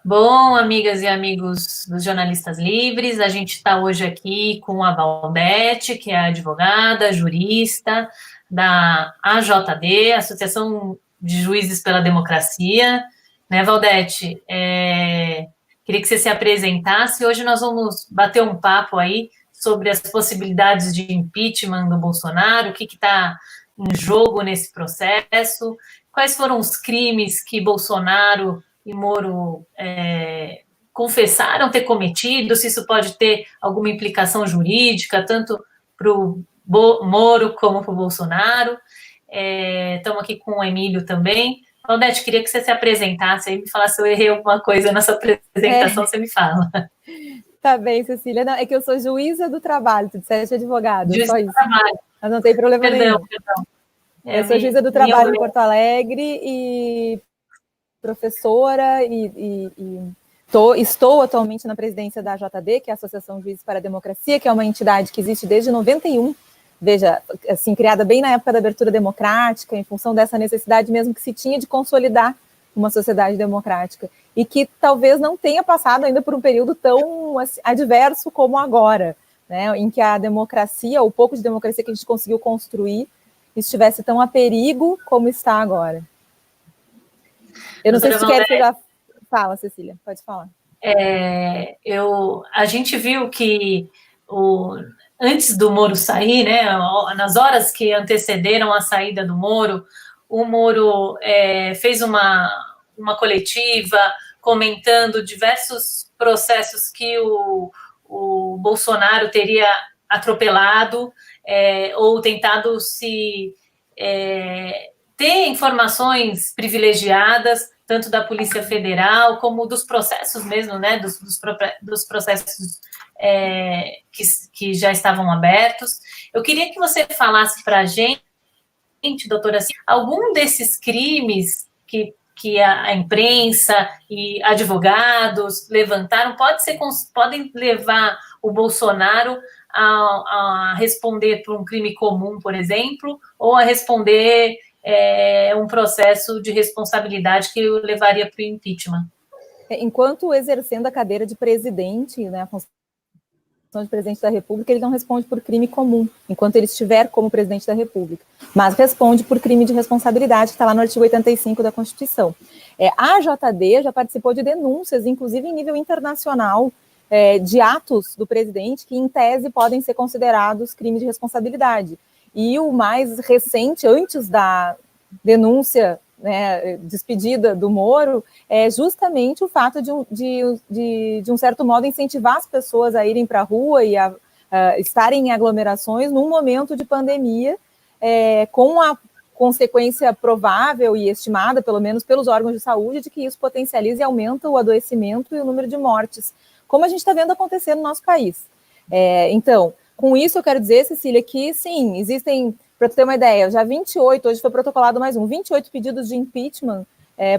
Bom, amigas e amigos dos jornalistas livres, a gente está hoje aqui com a Valdete, que é advogada, jurista da AJD, Associação de Juízes pela Democracia. Né, Valdete? Queria que você se apresentasse. Hoje nós vamos bater um papo aí sobre as possibilidades de impeachment do Bolsonaro, o que está em jogo nesse processo, quais foram os crimes que Bolsonaro e Moro confessaram ter cometido, se isso pode ter alguma implicação jurídica, tanto para o Moro como para o Bolsonaro. Estamos aqui com o Emílio também. Claudete, queria que você se apresentasse aí, me falasse se eu errei alguma coisa nessa apresentação, você me fala. Tá bem, Cecília. Não, é que eu sou juíza do trabalho, tu disseste advogada, Juiz só do isso. trabalho. Mas não tem problema Perdão, nenhum. perdão. Eu sou juíza do trabalho em Porto Alegre e professora estou atualmente na presidência da AJD, que é a Associação Juízes para a Democracia, que é uma entidade que existe desde 91, veja, assim, criada bem na época da abertura democrática, em função dessa necessidade mesmo que se tinha de consolidar uma sociedade democrática, e que talvez não tenha passado ainda por um período tão assim, adverso como agora, né, em que a democracia, o pouco de democracia que a gente conseguiu construir, estivesse tão a perigo como está agora. Eu não sei se tu quer que eu já... Fala, Cecília, pode falar. A gente viu que antes do Moro sair, né, nas horas que antecederam a saída do Moro, o Moro fez uma coletiva comentando diversos processos que o Bolsonaro teria atropelado ou tentado se ter informações privilegiadas, tanto da Polícia Federal como dos processos mesmo, né, dos processos que já estavam abertos. Eu queria que você falasse para a gente, doutora, algum desses crimes que a imprensa e advogados levantaram podem levar o Bolsonaro a responder por um crime comum, por exemplo, ou a responder um processo de responsabilidade que o levaria para o impeachment. Enquanto exercendo a cadeira de presidente, né, a função de presidente da República, ele não responde por crime comum, enquanto ele estiver como presidente da República, mas responde por crime de responsabilidade, que está lá no artigo 85 da Constituição. A AJD já participou de denúncias, inclusive em nível internacional, de atos do presidente que, em tese, podem ser considerados crimes de responsabilidade. E o mais recente, antes da denúncia, né, despedida do Moro, é justamente o fato de um certo modo, incentivar as pessoas a irem para a rua e a estarem em aglomerações num momento de pandemia, com a consequência provável e estimada, pelo menos pelos órgãos de saúde, de que isso potencializa e aumenta o adoecimento e o número de mortes, como a gente está vendo acontecer no nosso país. Então, com isso eu quero dizer, Cecília, que sim, existem, para tu ter uma ideia, já 28, hoje foi protocolado mais 28 pedidos de impeachment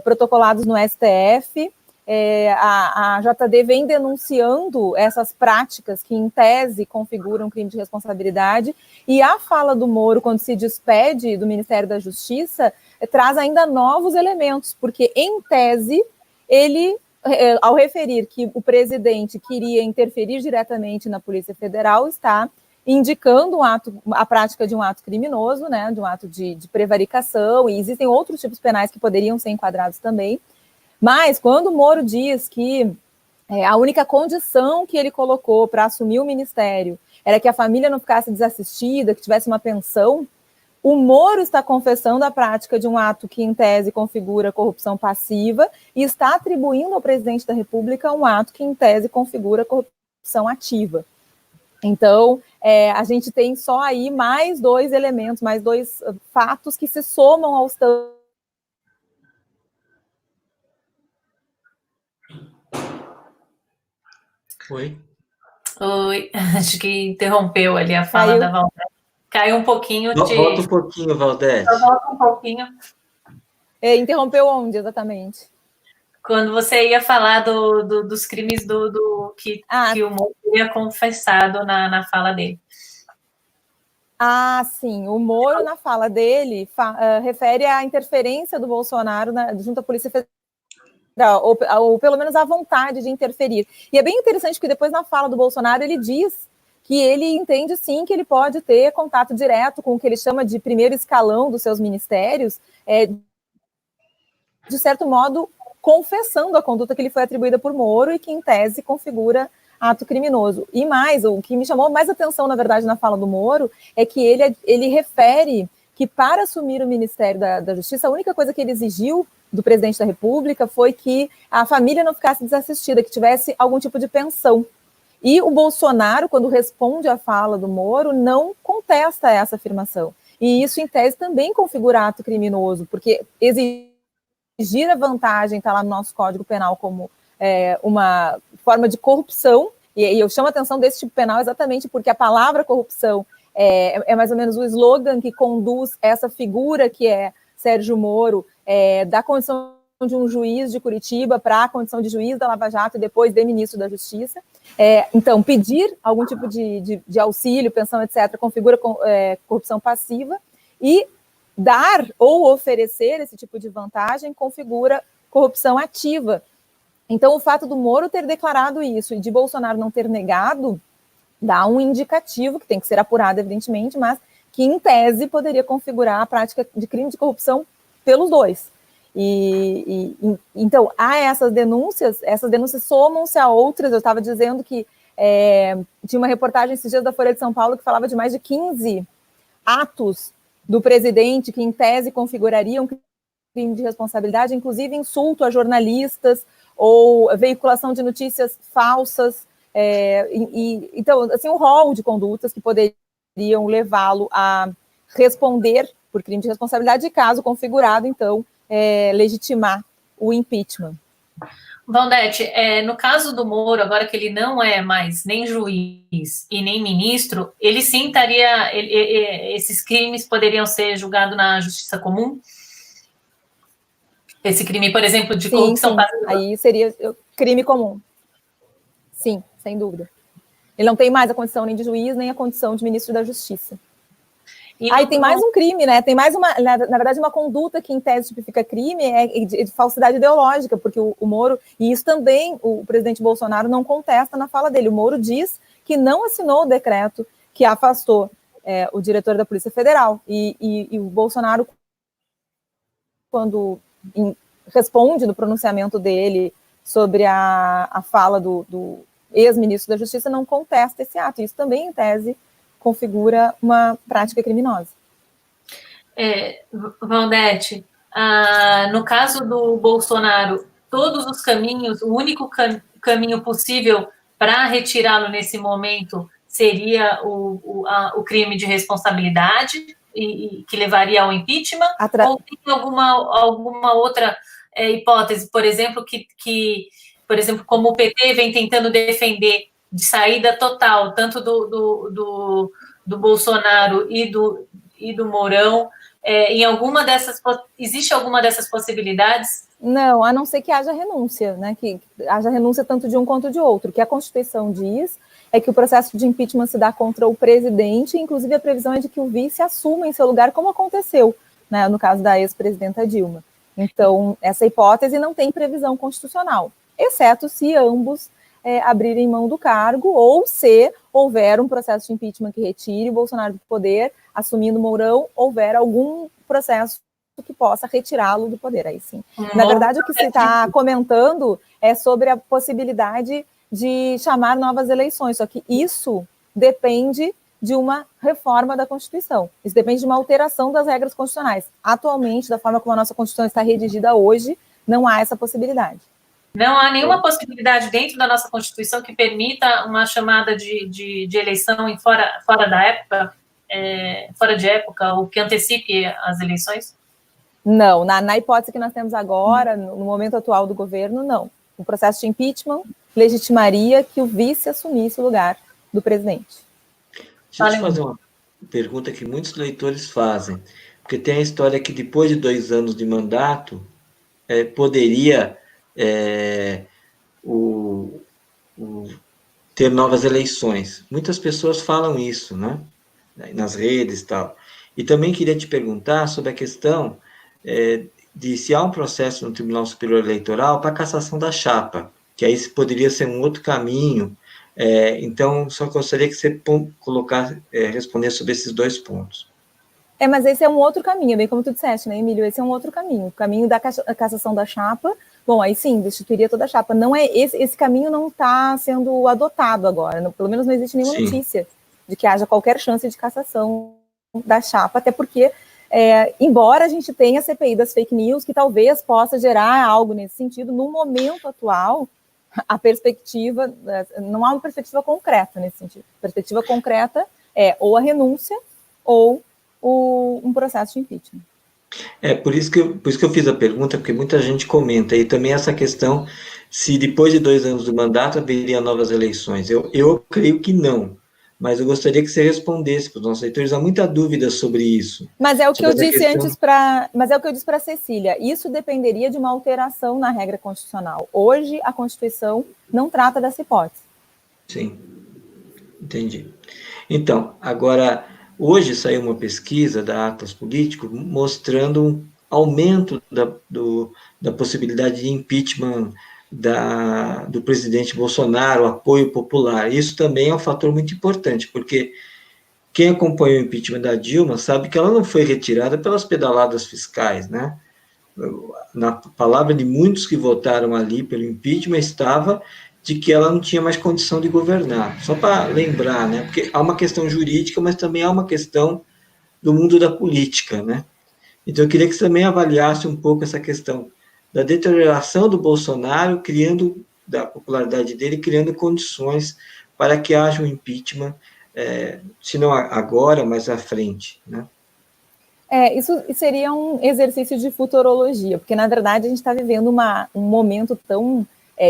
protocolados no STF. A JD vem denunciando essas práticas que, em tese, configuram crime de responsabilidade, e a fala do Moro, quando se despede do Ministério da Justiça, traz ainda novos elementos, porque, em tese, ele, ao referir que o presidente queria interferir diretamente na Polícia Federal, está indicando a prática de um ato criminoso, né, de um ato de prevaricação, e existem outros tipos penais que poderiam ser enquadrados também. Mas quando o Moro diz que a única condição que ele colocou para assumir o ministério era que a família não ficasse desassistida, que tivesse uma pensão, o Moro está confessando a prática de um ato que, em tese, configura corrupção passiva e está atribuindo ao presidente da República um ato que, em tese, configura corrupção ativa. Então, a gente tem só aí mais dois elementos, mais dois fatos que se somam aos tantos. Oi, acho que interrompeu ali a fala da Valdete. Caiu um pouquinho. Volta um pouquinho, Valdete. Volta um pouquinho. Interrompeu onde, exatamente? Quando você ia falar dos crimes que o Moro teria confessado na fala dele. Sim. O Moro, na fala dele, refere à interferência do Bolsonaro junto à Polícia ou pelo menos a vontade de interferir. E é bem interessante que depois na fala do Bolsonaro ele diz que ele entende sim que ele pode ter contato direto com o que ele chama de primeiro escalão dos seus ministérios, de certo modo confessando a conduta que lhe foi atribuída por Moro e que em tese configura ato criminoso. E mais, o que me chamou mais atenção, na verdade, na fala do Moro, é que ele refere que para assumir o Ministério da Justiça, a única coisa que ele exigiu do presidente da República foi que a família não ficasse desassistida, que tivesse algum tipo de pensão. E o Bolsonaro, quando responde à fala do Moro, não contesta essa afirmação. E isso, em tese, também configura ato criminoso, porque exigir a vantagem, está lá no nosso Código Penal como uma forma de corrupção, e eu chamo a atenção desse tipo penal exatamente porque a palavra corrupção é mais ou menos o slogan que conduz essa figura que é Sérgio Moro, da condição de um juiz de Curitiba para a condição de juiz da Lava Jato e depois de ministro da Justiça. Então, pedir algum tipo de auxílio, pensão, etc., configura corrupção passiva, e dar ou oferecer esse tipo de vantagem configura corrupção ativa. Então, o fato do Moro ter declarado isso e de Bolsonaro não ter negado dá um indicativo, que tem que ser apurado, evidentemente, mas que, em tese, poderia configurar a prática de crime de corrupção pelos dois. Então, há essas denúncias somam-se a outras. Eu estava dizendo que tinha uma reportagem esses dias da Folha de São Paulo que falava de mais de 15 atos do presidente que, em tese, configurariam crime de responsabilidade, inclusive insulto a jornalistas ou veiculação de notícias falsas. Então, assim, um rol de condutas que poderiam levá-lo a responder por crime de responsabilidade, e caso configurado, então, legitimar o impeachment. Valdete, no caso do Moro, agora que ele não é mais nem juiz e nem ministro, ele sim estaria, esses crimes poderiam ser julgados na justiça comum? Esse crime, por exemplo, de corrupção passiva? Aí seria crime comum. Sim, sem dúvida. Ele não tem mais a condição nem de juiz, nem a condição de ministro da Justiça. E tem mais um crime, né? Tem mais na verdade, uma conduta que em tese tipifica crime de falsidade ideológica, porque o Moro, e isso também o presidente Bolsonaro não contesta na fala dele. O Moro diz que não assinou o decreto que afastou o diretor da Polícia Federal. E o Bolsonaro, quando responde no pronunciamento dele sobre a fala do ex-ministro da Justiça, não contesta esse ato. Isso também, em tese, configura uma prática criminosa. Valdete, no caso do Bolsonaro, todos os caminhos, o único caminho possível para retirá-lo nesse momento seria o crime de responsabilidade e que levaria ao impeachment? Ou tem alguma outra hipótese, por exemplo, por exemplo, como o PT vem tentando defender de saída total, tanto do Bolsonaro e do Mourão, existe alguma dessas possibilidades? Não, a não ser que haja renúncia, né? Que haja renúncia tanto de um quanto de outro. O que a Constituição diz é que o processo de impeachment se dá contra o presidente, inclusive a previsão é de que o vice assuma em seu lugar, como aconteceu, né, no caso da ex-presidenta Dilma. Então, essa hipótese não tem previsão constitucional, exceto se ambos abrirem mão do cargo ou se houver um processo de impeachment que retire o Bolsonaro do poder, assumindo Mourão, houver algum processo que possa retirá-lo do poder, aí sim. Na verdade, o que se está comentando é sobre a possibilidade de chamar novas eleições, só que isso depende de uma reforma da Constituição. Isso depende de uma alteração das regras constitucionais. Atualmente, da forma como a nossa Constituição está redigida hoje, não há essa possibilidade. Não há nenhuma possibilidade dentro da nossa Constituição que permita uma chamada de eleição fora da época, fora de época, ou que antecipe as eleições? Não, na hipótese que nós temos agora, no momento atual do governo, não. O processo de impeachment legitimaria que o vice assumisse o lugar do presidente. Deixa eu te fazer uma pergunta que muitos leitores fazem, porque tem a história que depois de 2 anos de mandato, poderia ter novas eleições. Muitas pessoas falam isso, né? Nas redes e tal. E também queria te perguntar sobre a questão de se há um processo no Tribunal Superior Eleitoral para cassação da chapa, que aí poderia ser um outro caminho. Então, só gostaria que você respondesse sobre esses dois pontos. Mas esse é um outro caminho, bem como tu disseste, né, Emílio? Esse é um outro caminho. O caminho da cassação da chapa, bom, aí sim, destituiria toda a chapa. Não é esse caminho não está sendo adotado agora, pelo menos não existe nenhuma notícia de que haja qualquer chance de cassação da chapa, até porque, embora a gente tenha a CPI das fake news, que talvez possa gerar algo nesse sentido, no momento atual, a perspectiva, não há uma perspectiva concreta nesse sentido. A perspectiva concreta é ou a renúncia ou um processo de impeachment. Por isso que eu fiz a pergunta, porque muita gente comenta, e também essa questão, se depois de 2 anos do mandato haveria novas eleições. Eu creio que não, mas eu gostaria que você respondesse para os nossos leitores, há muita dúvida sobre isso. Mas é o que eu disse antes para a Cecília, isso dependeria de uma alteração na regra constitucional. Hoje, a Constituição não trata dessa hipótese. Sim, entendi. Então, agora, hoje saiu uma pesquisa da Atlas Político mostrando um aumento da possibilidade de impeachment do presidente Bolsonaro, apoio popular. Isso também é um fator muito importante, porque quem acompanhou o impeachment da Dilma sabe que ela não foi retirada pelas pedaladas fiscais, né? Na palavra de muitos que votaram ali pelo impeachment estava de que ela não tinha mais condição de governar. Só para lembrar, né? Porque há uma questão jurídica, mas também há uma questão do mundo da política, né? Então eu queria que você também avaliasse um pouco essa questão da deterioração do Bolsonaro, da popularidade dele, criando condições para que haja um impeachment, se não agora, mas à frente, né? Isso seria um exercício de futurologia, porque, na verdade, a gente está vivendo um momento tão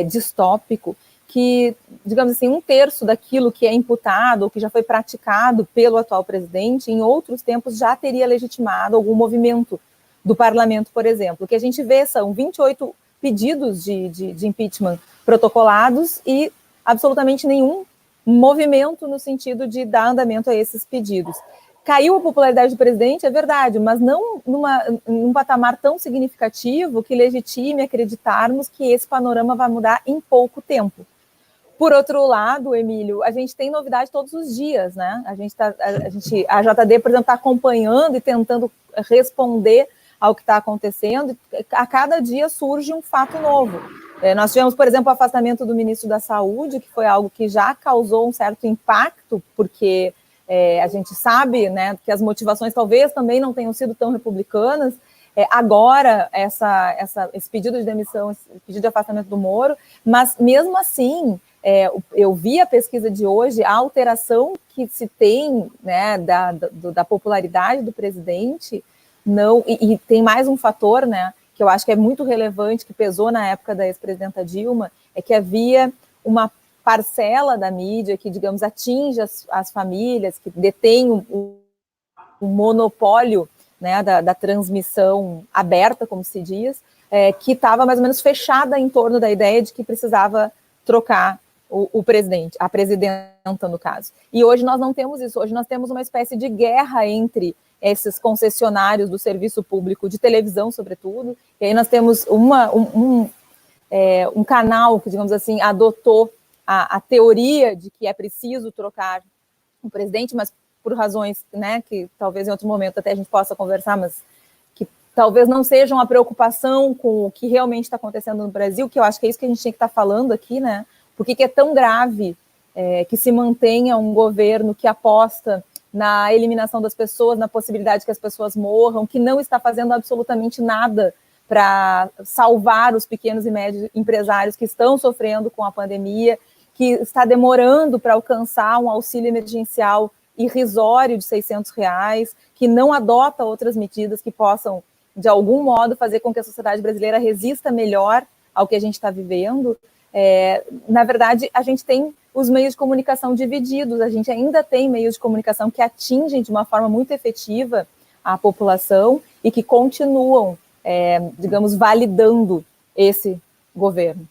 distópico que, digamos assim, 1/3 daquilo que é imputado ou que já foi praticado pelo atual presidente, em outros tempos já teria legitimado algum movimento do parlamento, por exemplo. O que a gente vê são 28 pedidos de impeachment protocolados e absolutamente nenhum movimento no sentido de dar andamento a esses pedidos. Caiu a popularidade do presidente, é verdade, mas não num patamar tão significativo que legitime acreditarmos que esse panorama vai mudar em pouco tempo. Por outro lado, Emílio, a gente tem novidade todos os dias, né? A JD, por exemplo, está acompanhando e tentando responder ao que está acontecendo. A cada dia surge um fato novo. Nós tivemos, por exemplo, o afastamento do ministro da Saúde, que foi algo que já causou um certo impacto, porque a gente sabe, né, que as motivações talvez também não tenham sido tão republicanas. Agora, esse pedido de demissão, esse pedido de afastamento do Moro, mas mesmo assim, eu vi a pesquisa de hoje, a alteração que se tem, né, da popularidade do presidente, não, e tem mais um fator, né, que eu acho que é muito relevante, que pesou na época da ex-presidenta Dilma, é que havia uma parcela da mídia que, digamos, atinge as famílias, que detém o monopólio, né, da transmissão aberta, como se diz, que estava mais ou menos fechada em torno da ideia de que precisava trocar o presidente, a presidenta, no caso. E hoje nós não temos isso, hoje nós temos uma espécie de guerra entre esses concessionários do serviço público, de televisão, sobretudo, e aí nós temos um canal que, digamos assim, adotou a teoria de que é preciso trocar o presidente, mas por razões, né, que talvez em outro momento até a gente possa conversar, mas que talvez não sejam a preocupação com o que realmente está acontecendo no Brasil, que eu acho que é isso que a gente tinha que estar falando aqui, né? Por que é tão grave que se mantenha um governo que aposta na eliminação das pessoas, na possibilidade que as pessoas morram, que não está fazendo absolutamente nada para salvar os pequenos e médios empresários que estão sofrendo com a pandemia, que está demorando para alcançar um auxílio emergencial irrisório de R$600, que não adota outras medidas que possam, de algum modo, fazer com que a sociedade brasileira resista melhor ao que a gente está vivendo. Na verdade, a gente tem os meios de comunicação divididos, a gente ainda tem meios de comunicação que atingem de uma forma muito efetiva a população e que continuam, digamos, validando esse governo.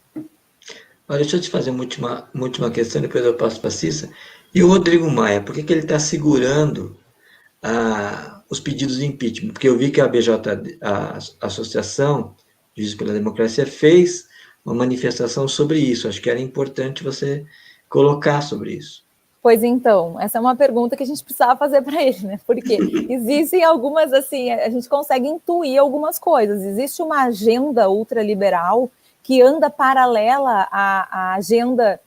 Olha, deixa eu te fazer uma última questão, depois eu passo para a Cissa. E o Rodrigo Maia, por que ele está segurando os pedidos de impeachment, porque eu vi que a BJ, a Associação Juízes pela Democracia, fez uma manifestação sobre isso. Acho que era importante você colocar sobre isso. Pois então, essa é uma pergunta que a gente precisava fazer para ele, né? Porque existem algumas, assim, a gente consegue intuir algumas coisas. Existe uma agenda ultraliberal que anda paralela à agenda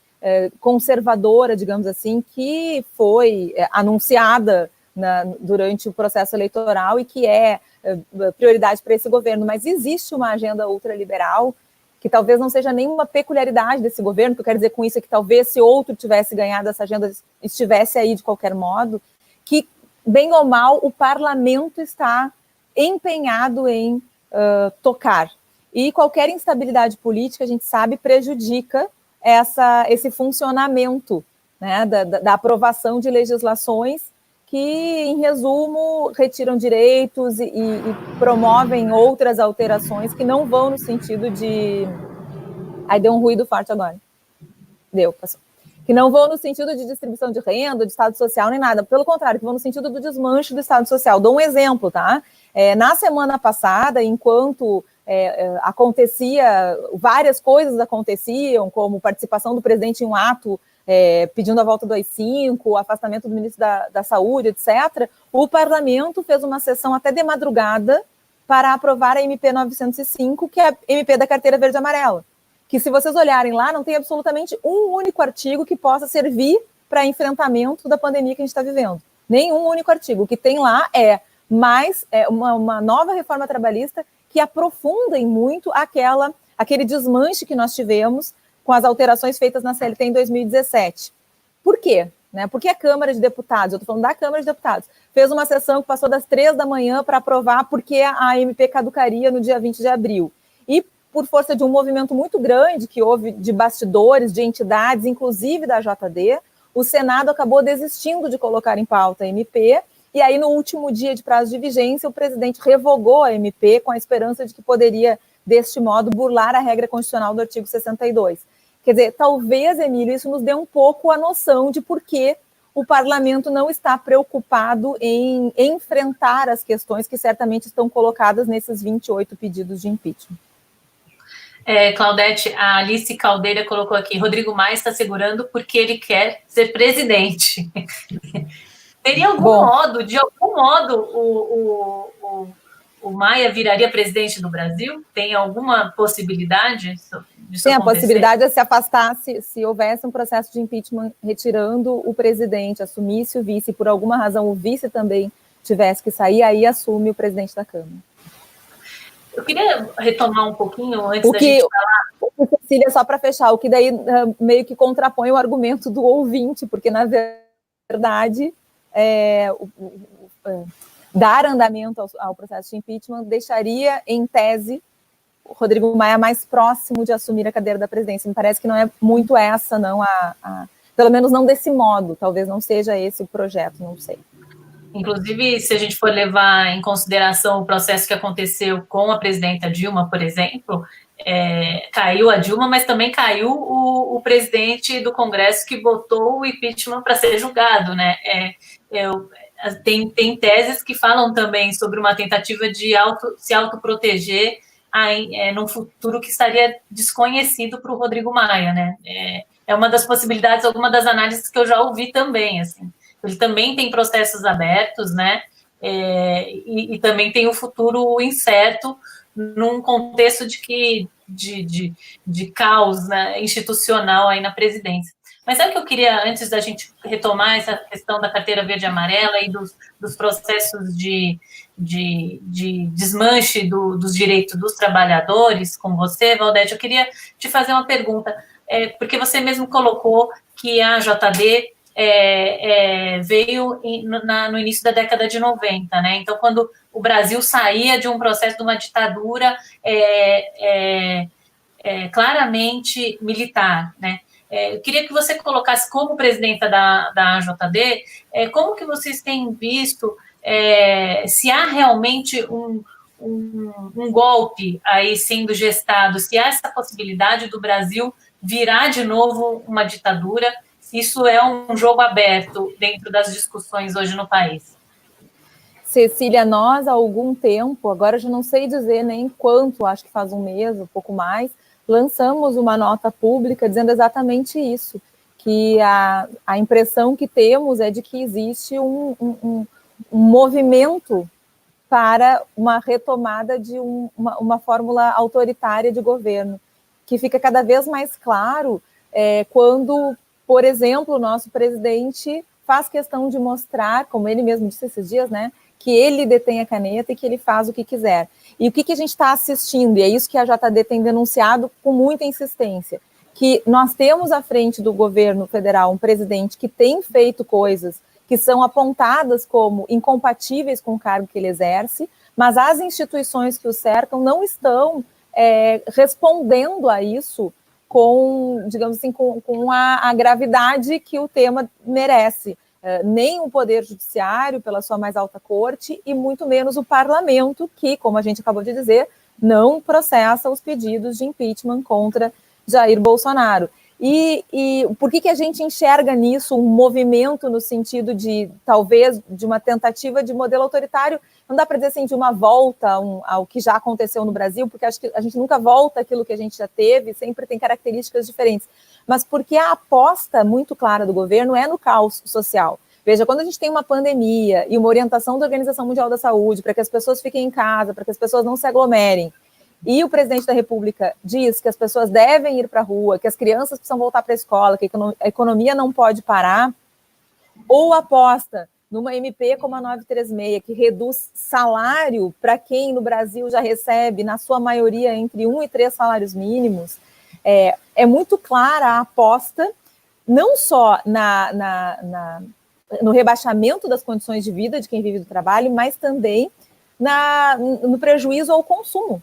conservadora, digamos assim, que foi anunciada durante o processo eleitoral e que é prioridade para esse governo. Mas existe uma agenda ultraliberal que talvez não seja nenhuma peculiaridade desse governo. O que eu quero dizer com isso é que talvez se outro tivesse ganhado essa agenda, estivesse aí de qualquer modo, que, bem ou mal, o parlamento está empenhado em tocar. E qualquer instabilidade política, a gente sabe, prejudica esse funcionamento, né, da aprovação de legislações que, em resumo, retiram direitos e promovem outras alterações que não vão no sentido de... Aí deu um ruído forte agora. Passou. Que não vão no sentido de distribuição de renda, de Estado Social, nem nada. Pelo contrário, que vão no sentido do desmanche do Estado Social. Dou um exemplo, tá? Na semana passada, enquanto acontecia, várias coisas aconteciam, como participação do presidente em um ato pedindo a volta do AI-5, o afastamento do ministro da Saúde, etc., o parlamento fez uma sessão até de madrugada para aprovar a MP 905, que é a MP da carteira verde e amarela, que, se vocês olharem lá, não tem absolutamente um único artigo que possa servir para enfrentamento da pandemia que a gente está vivendo. Nenhum único artigo. O que tem lá é uma nova reforma trabalhista que aprofunda em muito aquele desmanche que nós tivemos com as alterações feitas na CLT em 2017. Por quê? Porque a Câmara de Deputados, eu estou falando da Câmara de Deputados, fez uma sessão que passou das 3 da manhã para aprovar porque a MP caducaria no dia 20 de abril. E, por força de um movimento muito grande que houve de bastidores, de entidades, inclusive da JD, o Senado acabou desistindo de colocar em pauta a MP, e aí, no último dia de prazo de vigência, o presidente revogou a MP com a esperança de que poderia, deste modo, burlar a regra constitucional do artigo 62. Quer dizer, talvez, Emílio, isso nos dê um pouco a noção de por que o parlamento não está preocupado em enfrentar as questões que certamente estão colocadas nesses 28 pedidos de impeachment. Claudete, a Alice Caldeira colocou aqui, Rodrigo Maia está segurando porque ele quer ser presidente. Teria de algum modo, o Maia viraria presidente do Brasil? Tem alguma possibilidade disso acontecer? Tem a possibilidade de se afastar se houvesse um processo de impeachment retirando o presidente, assumisse o vice, e por alguma razão o vice também tivesse que sair, aí assume o presidente da Câmara. Eu queria retomar um pouquinho antes da gente falar... Cecília, só para fechar, o que daí meio que contrapõe o argumento do ouvinte, porque, na verdade, dar andamento ao processo de impeachment deixaria, em tese, o Rodrigo Maia mais próximo de assumir a cadeira da presidência. Me parece que não é muito essa, não, pelo menos não desse modo, talvez não seja esse o projeto, não sei. Inclusive, se a gente for levar em consideração o processo que aconteceu com a presidenta Dilma, por exemplo, caiu a Dilma, mas também caiu o presidente do Congresso que votou o impeachment para ser julgado, né? Tem teses que falam também sobre uma tentativa de se autoproteger num futuro que estaria desconhecido para o Rodrigo Maia, né? É uma das possibilidades, alguma das análises que eu já ouvi também, assim. Ele também tem processos abertos, né? E também tem o futuro incerto num contexto de caos, né, institucional aí na presidência. Mas sabe o que eu queria, antes da gente retomar essa questão da carteira verde e amarela e dos processos de desmanche dos direitos dos trabalhadores com você, Valdete, eu queria te fazer uma pergunta, porque você mesmo colocou que a JD veio no início da década de 90, né? Então, quando o Brasil saía de um processo de uma ditadura claramente militar, né? Eu queria que você colocasse, como presidenta da AJD, como que vocês têm visto, se há realmente um golpe aí sendo gestado, se há essa possibilidade do Brasil virar de novo uma ditadura, se isso é um jogo aberto dentro das discussões hoje no país. Cecília, nós há algum tempo, agora eu já não sei dizer nem quanto, acho que faz um mês, um pouco mais, lançamos uma nota pública dizendo exatamente isso, que a impressão que temos é de que existe um movimento para uma retomada de uma fórmula autoritária de governo, que fica cada vez mais claro quando, por exemplo, o nosso presidente faz questão de mostrar, como ele mesmo disse esses dias, né, que ele detém a caneta e que ele faz o que quiser. E o que a gente está assistindo, e é isso que a JD tem denunciado com muita insistência, que nós temos à frente do governo federal um presidente que tem feito coisas que são apontadas como incompatíveis com o cargo que ele exerce, mas as instituições que o cercam não estão respondendo a isso com, digamos assim, com a gravidade que o tema merece. Nem o Poder Judiciário, pela sua mais alta corte, e muito menos o Parlamento, que, como a gente acabou de dizer, não processa os pedidos de impeachment contra Jair Bolsonaro. E por que a gente enxerga nisso um movimento no sentido de, talvez, de uma tentativa de modelo autoritário? Não dá para dizer assim, de uma volta ao que já aconteceu no Brasil, porque acho que a gente nunca volta àquilo que a gente já teve, sempre tem características diferentes. Mas porque a aposta muito clara do governo é no caos social. Veja, quando a gente tem uma pandemia e uma orientação da Organização Mundial da Saúde para que as pessoas fiquem em casa, para que as pessoas não se aglomerem, e o presidente da República diz que as pessoas devem ir para a rua, que as crianças precisam voltar para a escola, que a economia não pode parar, ou aposta numa MP como a 936, que reduz salário para quem no Brasil já recebe, na sua maioria, entre 1 e 3 salários mínimos, é muito clara a aposta, não só no rebaixamento das condições de vida de quem vive do trabalho, mas também no prejuízo ao consumo.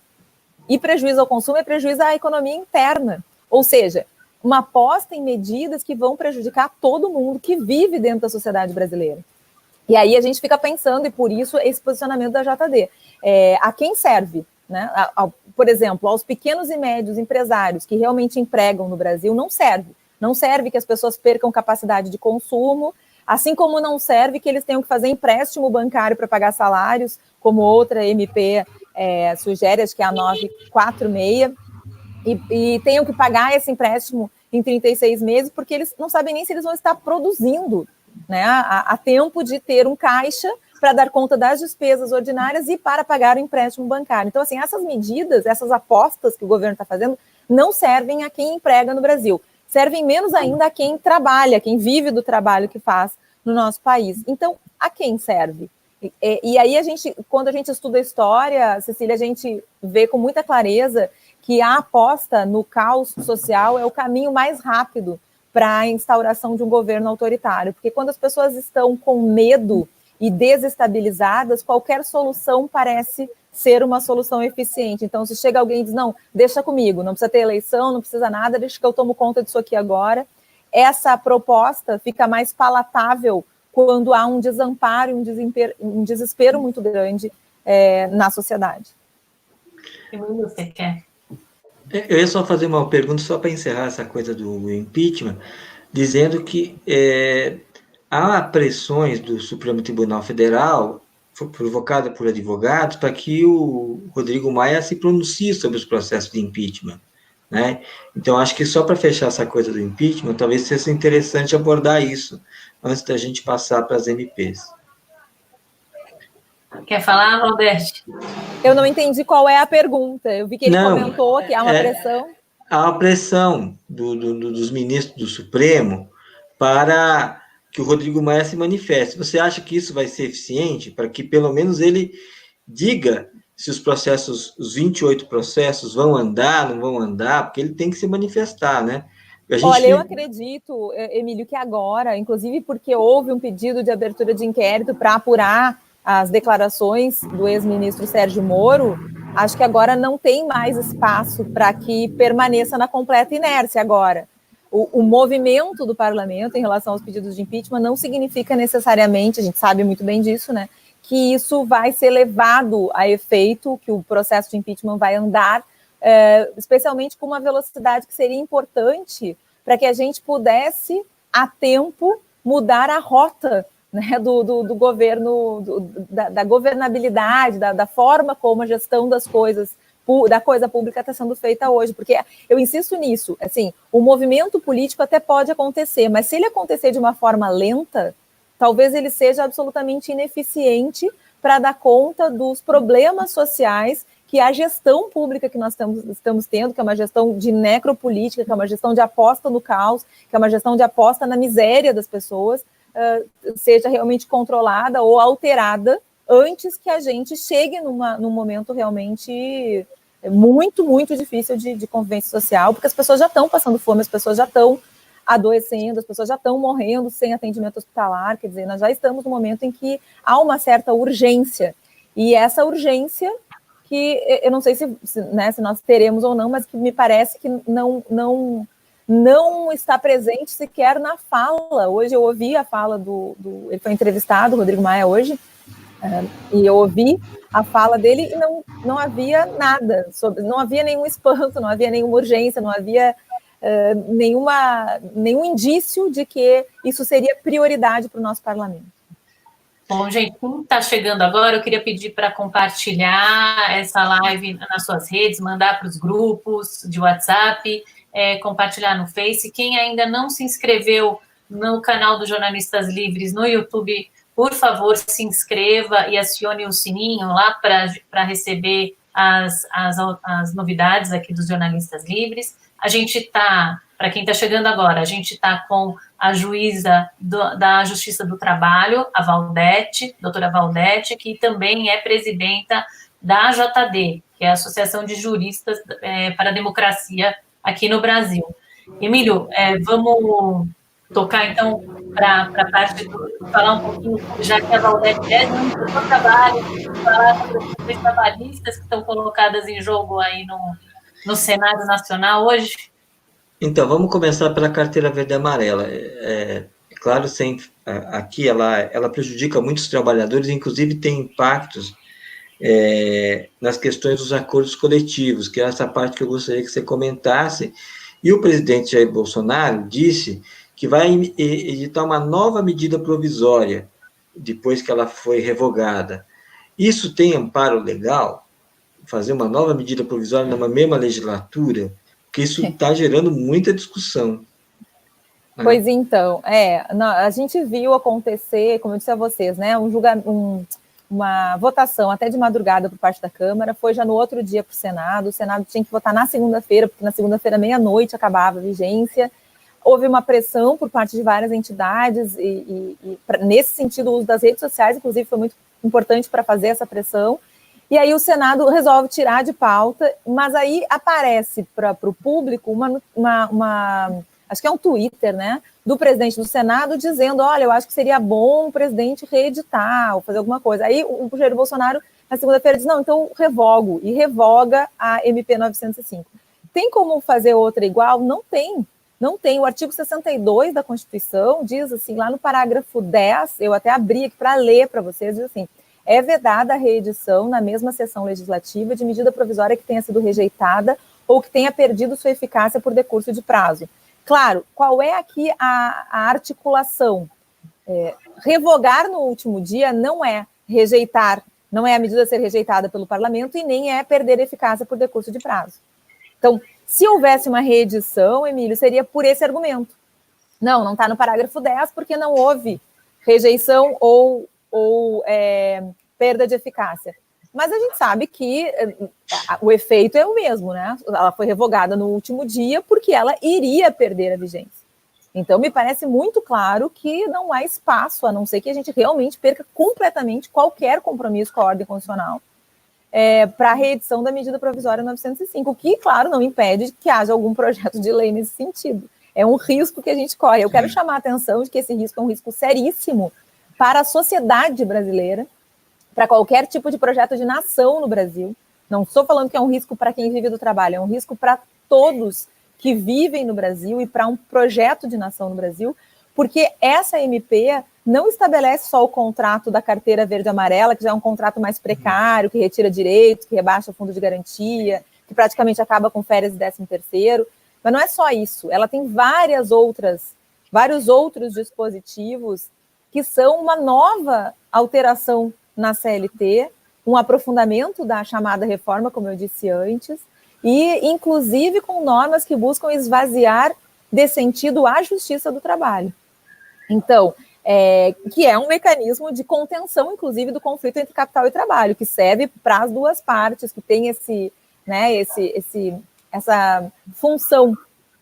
E prejuízo ao consumo é prejuízo à economia interna. Ou seja, uma aposta em medidas que vão prejudicar todo mundo que vive dentro da sociedade brasileira. E aí a gente fica pensando, e por isso esse posicionamento da JD. A quem serve? Né? Por exemplo, aos pequenos e médios empresários que realmente empregam no Brasil, não serve. Não serve que as pessoas percam capacidade de consumo, assim como não serve que eles tenham que fazer empréstimo bancário para pagar salários, como outra MP sugere, acho que é a 946, e tenham que pagar esse empréstimo em 36 meses, porque eles não sabem nem se eles vão estar produzindo, né, a tempo de ter um caixa para dar conta das despesas ordinárias e para pagar o empréstimo bancário. Então, assim, essas medidas, essas apostas que o governo está fazendo, não servem a quem emprega no Brasil. Servem menos ainda a quem trabalha, quem vive do trabalho que faz no nosso país. Então, a quem serve? E aí, quando a gente estuda história, Cecília, a gente vê com muita clareza que a aposta no caos social é o caminho mais rápido para a instauração de um governo autoritário. Porque quando as pessoas estão com medo e desestabilizadas, qualquer solução parece ser uma solução eficiente. Então, se chega alguém e diz, não, deixa comigo, não precisa ter eleição, não precisa nada, deixa que eu tomo conta disso aqui agora, essa proposta fica mais palatável quando há um desamparo e um desespero muito grande na sociedade. O que você quer? Eu ia só fazer uma pergunta, só para encerrar essa coisa do impeachment, dizendo que há pressões do Supremo Tribunal Federal, provocada por advogados, para que o Rodrigo Maia se pronuncie sobre os processos de impeachment. Né? Então, acho que só para fechar essa coisa do impeachment, talvez seja interessante abordar isso, antes da gente passar para as MPs. Quer falar, Valdete? Eu não entendi qual é a pergunta. Eu vi que ele comentou que há uma pressão. Há uma pressão dos ministros do Supremo para que o Rodrigo Maia se manifeste. Você acha que isso vai ser eficiente para que, pelo menos, ele diga se os processos, os 28 processos vão andar, não vão andar, porque ele tem que se manifestar, né? Olha, eu acredito, Emílio, que agora, inclusive porque houve um pedido de abertura de inquérito para apurar as declarações do ex-ministro Sérgio Moro, acho que agora não tem mais espaço para que permaneça na completa inércia agora. O movimento do parlamento em relação aos pedidos de impeachment não significa necessariamente, a gente sabe muito bem disso, né, que isso vai ser levado a efeito, que o processo de impeachment vai andar, especialmente com uma velocidade que seria importante para que a gente pudesse, a tempo, mudar a rota né, do governo, da governabilidade, da forma como a gestão das coisas, da coisa pública está sendo feita hoje, porque eu insisto nisso, assim, o movimento político até pode acontecer, mas se ele acontecer de uma forma lenta, talvez ele seja absolutamente ineficiente para dar conta dos problemas sociais que a gestão pública que nós estamos tendo, que é uma gestão de necropolítica, que é uma gestão de aposta no caos, que é uma gestão de aposta na miséria das pessoas, seja realmente controlada ou alterada antes que a gente chegue num momento realmente muito, muito difícil de convivência social, porque as pessoas já estão passando fome, as pessoas já estão adoecendo, as pessoas já estão morrendo sem atendimento hospitalar, quer dizer, nós já estamos no momento em que há uma certa urgência, e essa urgência que eu não sei se nós teremos ou não, mas que me parece que não está presente sequer na fala. Hoje eu ouvi a fala ele foi entrevistado, Rodrigo Maia, hoje, e eu ouvi a fala dele e não havia nada, não havia nenhum espanto, não havia nenhuma urgência, não havia nenhum indício de que isso seria prioridade para o nosso parlamento. Bom, gente, quem está chegando agora, eu queria pedir para compartilhar essa live nas suas redes, mandar para os grupos de WhatsApp, compartilhar no Face. Quem ainda não se inscreveu no canal do Jornalistas Livres no YouTube, por favor, se inscreva e acione o sininho lá para receber as novidades aqui dos Jornalistas Livres. A gente está, para quem está chegando agora, a gente está com a juíza da Justiça do Trabalho, a Valdete, doutora Valdete, que também é presidenta da AJD, que é a Associação de Juristas para a Democracia aqui no Brasil. Emílio, vamos tocar, então, para a parte falar um pouquinho, já que a Valdete é do seu trabalho, falar sobre as questões trabalhistas que estão colocadas em jogo aí no cenário nacional hoje? Então, vamos começar pela carteira verde e amarela. Claro, aqui ela prejudica muitos trabalhadores, inclusive tem impactos nas questões dos acordos coletivos, que é essa parte que eu gostaria que você comentasse. E o presidente Jair Bolsonaro disse que vai editar uma nova medida provisória, depois que ela foi revogada. Isso tem amparo legal? Fazer uma nova medida provisória numa mesma legislatura? Porque isso está gerando muita discussão. Né? Pois então, a gente viu acontecer, como eu disse a vocês, né, uma votação até de madrugada por parte da Câmara, foi já no outro dia para o Senado tinha que votar na segunda-feira, porque na segunda-feira, meia-noite, acabava a vigência. Houve uma pressão por parte de várias entidades, e nesse sentido, o uso das redes sociais, inclusive, foi muito importante para fazer essa pressão. E aí o Senado resolve tirar de pauta, mas aí aparece para o público acho que é um Twitter, né, do presidente do Senado dizendo, olha, eu acho que seria bom o presidente reeditar ou fazer alguma coisa. Aí o Jair Bolsonaro, na segunda-feira, diz, não, então revogo, e revoga a MP 905. Tem como fazer outra igual? Não tem. Não tem. O artigo 62 da Constituição diz assim, lá no parágrafo 10, eu até abri aqui para ler para vocês, diz assim, é vedada a reedição na mesma sessão legislativa de medida provisória que tenha sido rejeitada ou que tenha perdido sua eficácia por decurso de prazo. Claro, qual é aqui a articulação? Revogar no último dia não é rejeitar, não é a medida a ser rejeitada pelo parlamento e nem é perder eficácia por decurso de prazo. Então, se houvesse uma reedição, Emílio, seria por esse argumento. Não está no parágrafo 10 porque não houve rejeição ou perda de eficácia. Mas a gente sabe que o efeito é o mesmo, né? Ela foi revogada no último dia porque ela iria perder a vigência. Então, me parece muito claro que não há espaço, a não ser que a gente realmente perca completamente qualquer compromisso com a ordem constitucional para a reedição da medida provisória 905, o que, claro, não impede que haja algum projeto de lei nesse sentido. É um risco que a gente corre. Eu quero chamar a atenção de que esse risco é um risco seríssimo para a sociedade brasileira, para qualquer tipo de projeto de nação no Brasil. Não estou falando que é um risco para quem vive do trabalho, é um risco para todos que vivem no Brasil e para um projeto de nação no Brasil, porque essa MP não estabelece só o contrato da carteira verde e amarela, que já é um contrato mais precário, que retira direitos, que rebaixa o fundo de garantia, que praticamente acaba com férias e 13º, mas não é só isso, ela tem vários outros dispositivos que são uma nova alteração na CLT, um aprofundamento da chamada reforma, como eu disse antes, e inclusive com normas que buscam esvaziar de sentido a justiça do trabalho. Então, que é um mecanismo de contenção, inclusive, do conflito entre capital e trabalho, que serve para as duas partes, que tem essa função,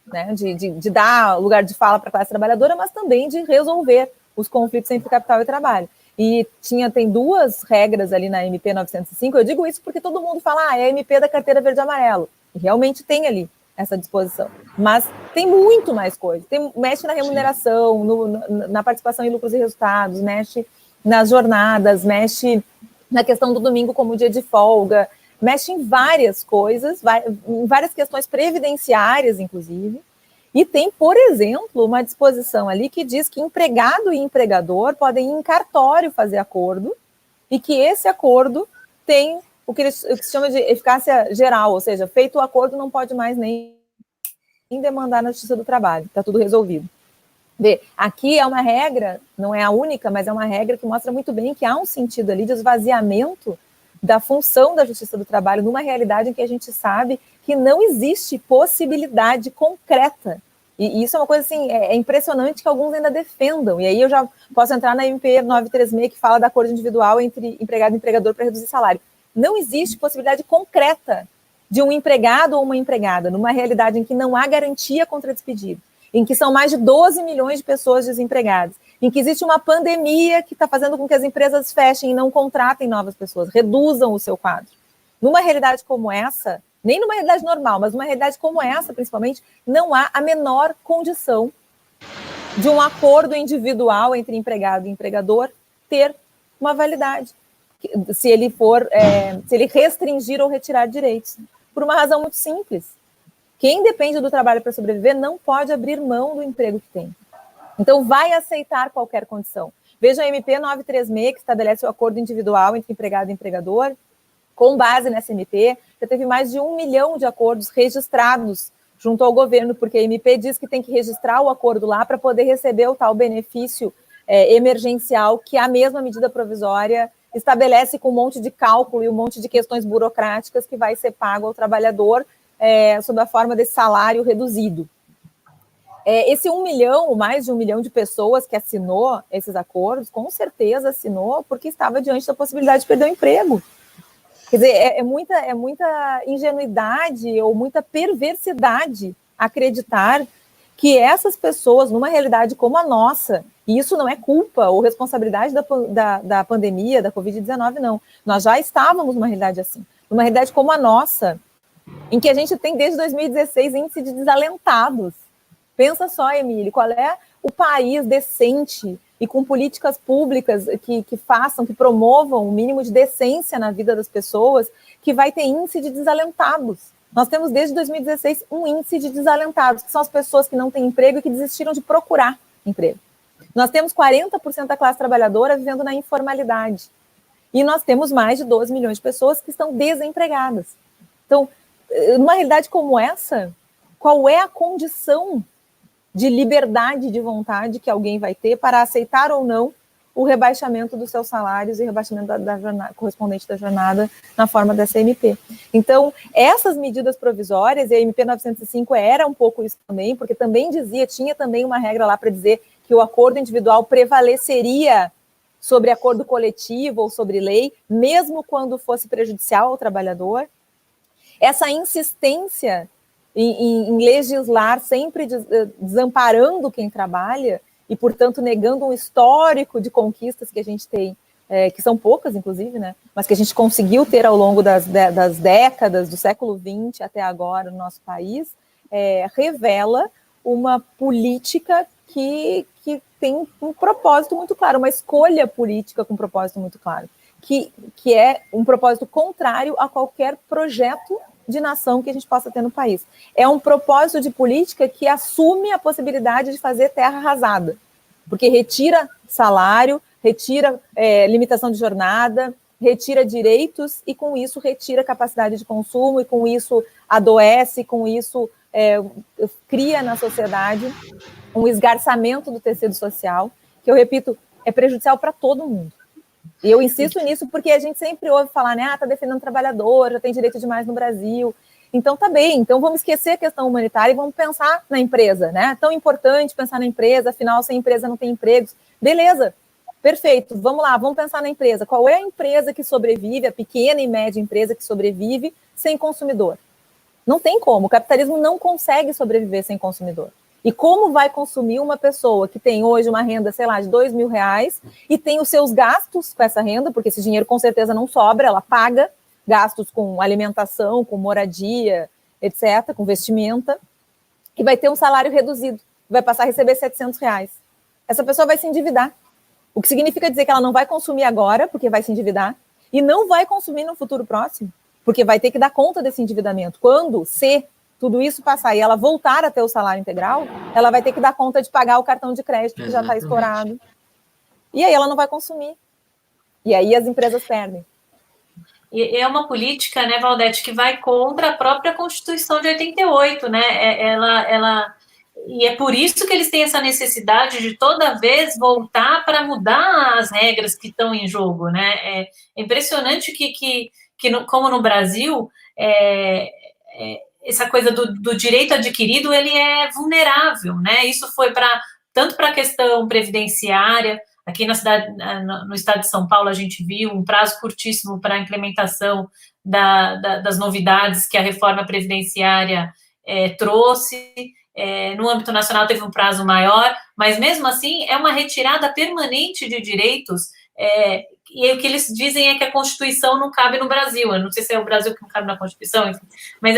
né, de dar lugar de fala para a classe trabalhadora, mas também de resolver os conflitos entre capital e trabalho. E tem duas regras ali na MP 905, eu digo isso porque todo mundo fala, é a MP da carteira verde e amarelo, e realmente tem ali essa disposição, mas tem muito mais coisa, mexe na remuneração, na participação em lucros e resultados, mexe nas jornadas, mexe na questão do domingo como dia de folga, mexe em várias coisas, em várias questões previdenciárias, inclusive. E tem, por exemplo, uma disposição ali que diz que empregado e empregador podem ir em cartório fazer acordo e que esse acordo tem o que se chama de eficácia geral, ou seja, feito o acordo não pode mais nem demandar na Justiça do Trabalho, está tudo resolvido. Aqui é uma regra, não é a única, mas é uma regra que mostra muito bem que há um sentido ali de esvaziamento da função da Justiça do Trabalho numa realidade em que a gente sabe que não existe possibilidade concreta. E isso é uma coisa assim, é impressionante que alguns ainda defendam. E aí eu já posso entrar na MP 936, que fala da acordo individual entre empregado e empregador para reduzir salário. Não existe possibilidade concreta de um empregado ou uma empregada numa realidade em que não há garantia contra despedido, em que são mais de 12 milhões de pessoas desempregadas, em que existe uma pandemia que está fazendo com que as empresas fechem e não contratem novas pessoas, reduzam o seu quadro. Numa realidade como essa, nem numa realidade normal, mas numa realidade como essa, principalmente, não há a menor condição de um acordo individual entre empregado e empregador ter uma validade, se ele restringir ou retirar direitos, por uma razão muito simples. Quem depende do trabalho para sobreviver não pode abrir mão do emprego que tem. Então, vai aceitar qualquer condição. Veja a MP 936, que estabelece o acordo individual entre empregado e empregador. Com base nessa MP, já teve mais de 1 milhão de acordos registrados junto ao governo, porque a MP diz que tem que registrar o acordo lá para poder receber o tal benefício emergencial que a mesma medida provisória estabelece com um monte de cálculo e um monte de questões burocráticas que vai ser pago ao trabalhador sob a forma desse salário reduzido. Esse 1 milhão, mais de 1 milhão de pessoas que assinou esses acordos, com certeza assinou porque estava diante da possibilidade de perder o emprego. Quer dizer, é muita ingenuidade ou muita perversidade acreditar que essas pessoas, numa realidade como a nossa, e isso não é culpa ou responsabilidade da pandemia, da Covid-19, não. Nós já estávamos numa realidade assim. Numa realidade como a nossa, em que a gente tem desde 2016 índice de desalentados. Pensa só, Emílio, qual é o país decente e com políticas públicas que promovam o mínimo de decência na vida das pessoas, que vai ter índice de desalentados. Nós temos desde 2016 um índice de desalentados, que são as pessoas que não têm emprego e que desistiram de procurar emprego. Nós temos 40% da classe trabalhadora vivendo na informalidade. E nós temos mais de 12 milhões de pessoas que estão desempregadas. Então, numa realidade como essa, qual é a condição de liberdade de vontade que alguém vai ter para aceitar ou não o rebaixamento dos seus salários e rebaixamento da jornada, correspondente da jornada na forma dessa MP. Então, essas medidas provisórias, e a MP 905 era um pouco isso também, porque também tinha também uma regra lá para dizer que o acordo individual prevaleceria sobre acordo coletivo ou sobre lei, mesmo quando fosse prejudicial ao trabalhador. Essa insistência em legislar sempre desamparando quem trabalha e, portanto, negando um histórico de conquistas que a gente tem, que são poucas, inclusive, né? Mas que a gente conseguiu ter ao longo das décadas, do século XX até agora no nosso país, revela uma política que tem um propósito muito claro, uma escolha política com um propósito muito claro, que é um propósito contrário a qualquer projeto de nação que a gente possa ter no país. É um propósito de política que assume a possibilidade de fazer terra arrasada, porque retira salário, retira limitação de jornada, retira direitos e, com isso, retira capacidade de consumo e, com isso, adoece, com isso, cria na sociedade um esgarçamento do tecido social, que, eu repito, é prejudicial para todo mundo. E eu insisto nisso porque a gente sempre ouve falar, né, tá defendendo o trabalhador, já tem direito demais no Brasil. Então tá bem, então vamos esquecer a questão humanitária e vamos pensar na empresa, né? Tão importante pensar na empresa, afinal, sem empresa não tem empregos. Beleza, perfeito, vamos lá, vamos pensar na empresa. Qual é a empresa que sobrevive, a pequena e média empresa que sobrevive sem consumidor? Não tem como, o capitalismo não consegue sobreviver sem consumidor. E como vai consumir uma pessoa que tem hoje uma renda, sei lá, de R$2.000 e tem os seus gastos com essa renda, porque esse dinheiro com certeza não sobra, ela paga gastos com alimentação, com moradia, etc., com vestimenta, e vai ter um salário reduzido, vai passar a receber R$700. Essa pessoa vai se endividar, o que significa dizer que ela não vai consumir agora, porque vai se endividar, e não vai consumir no futuro próximo, porque vai ter que dar conta desse endividamento. Quando, se tudo isso passar e ela voltar a ter o salário integral, ela vai ter que dar conta de pagar o cartão de crédito que já está estourado. E aí ela não vai consumir. E aí as empresas perdem. E é uma política, né, Valdete, que vai contra a própria Constituição de 88, né? E é por isso que eles têm essa necessidade de toda vez voltar para mudar as regras que estão em jogo, né? É impressionante que como no Brasil, essa coisa do direito adquirido, ele é vulnerável, né? Isso foi tanto para a questão previdenciária. Aqui no estado de São Paulo, a gente viu um prazo curtíssimo para a implementação das novidades que a reforma previdenciária trouxe. No âmbito nacional teve um prazo maior, mas mesmo assim é uma retirada permanente de direitos, e o que eles dizem é que a Constituição não cabe no Brasil. Eu não sei se é o Brasil que não cabe na Constituição, enfim, mas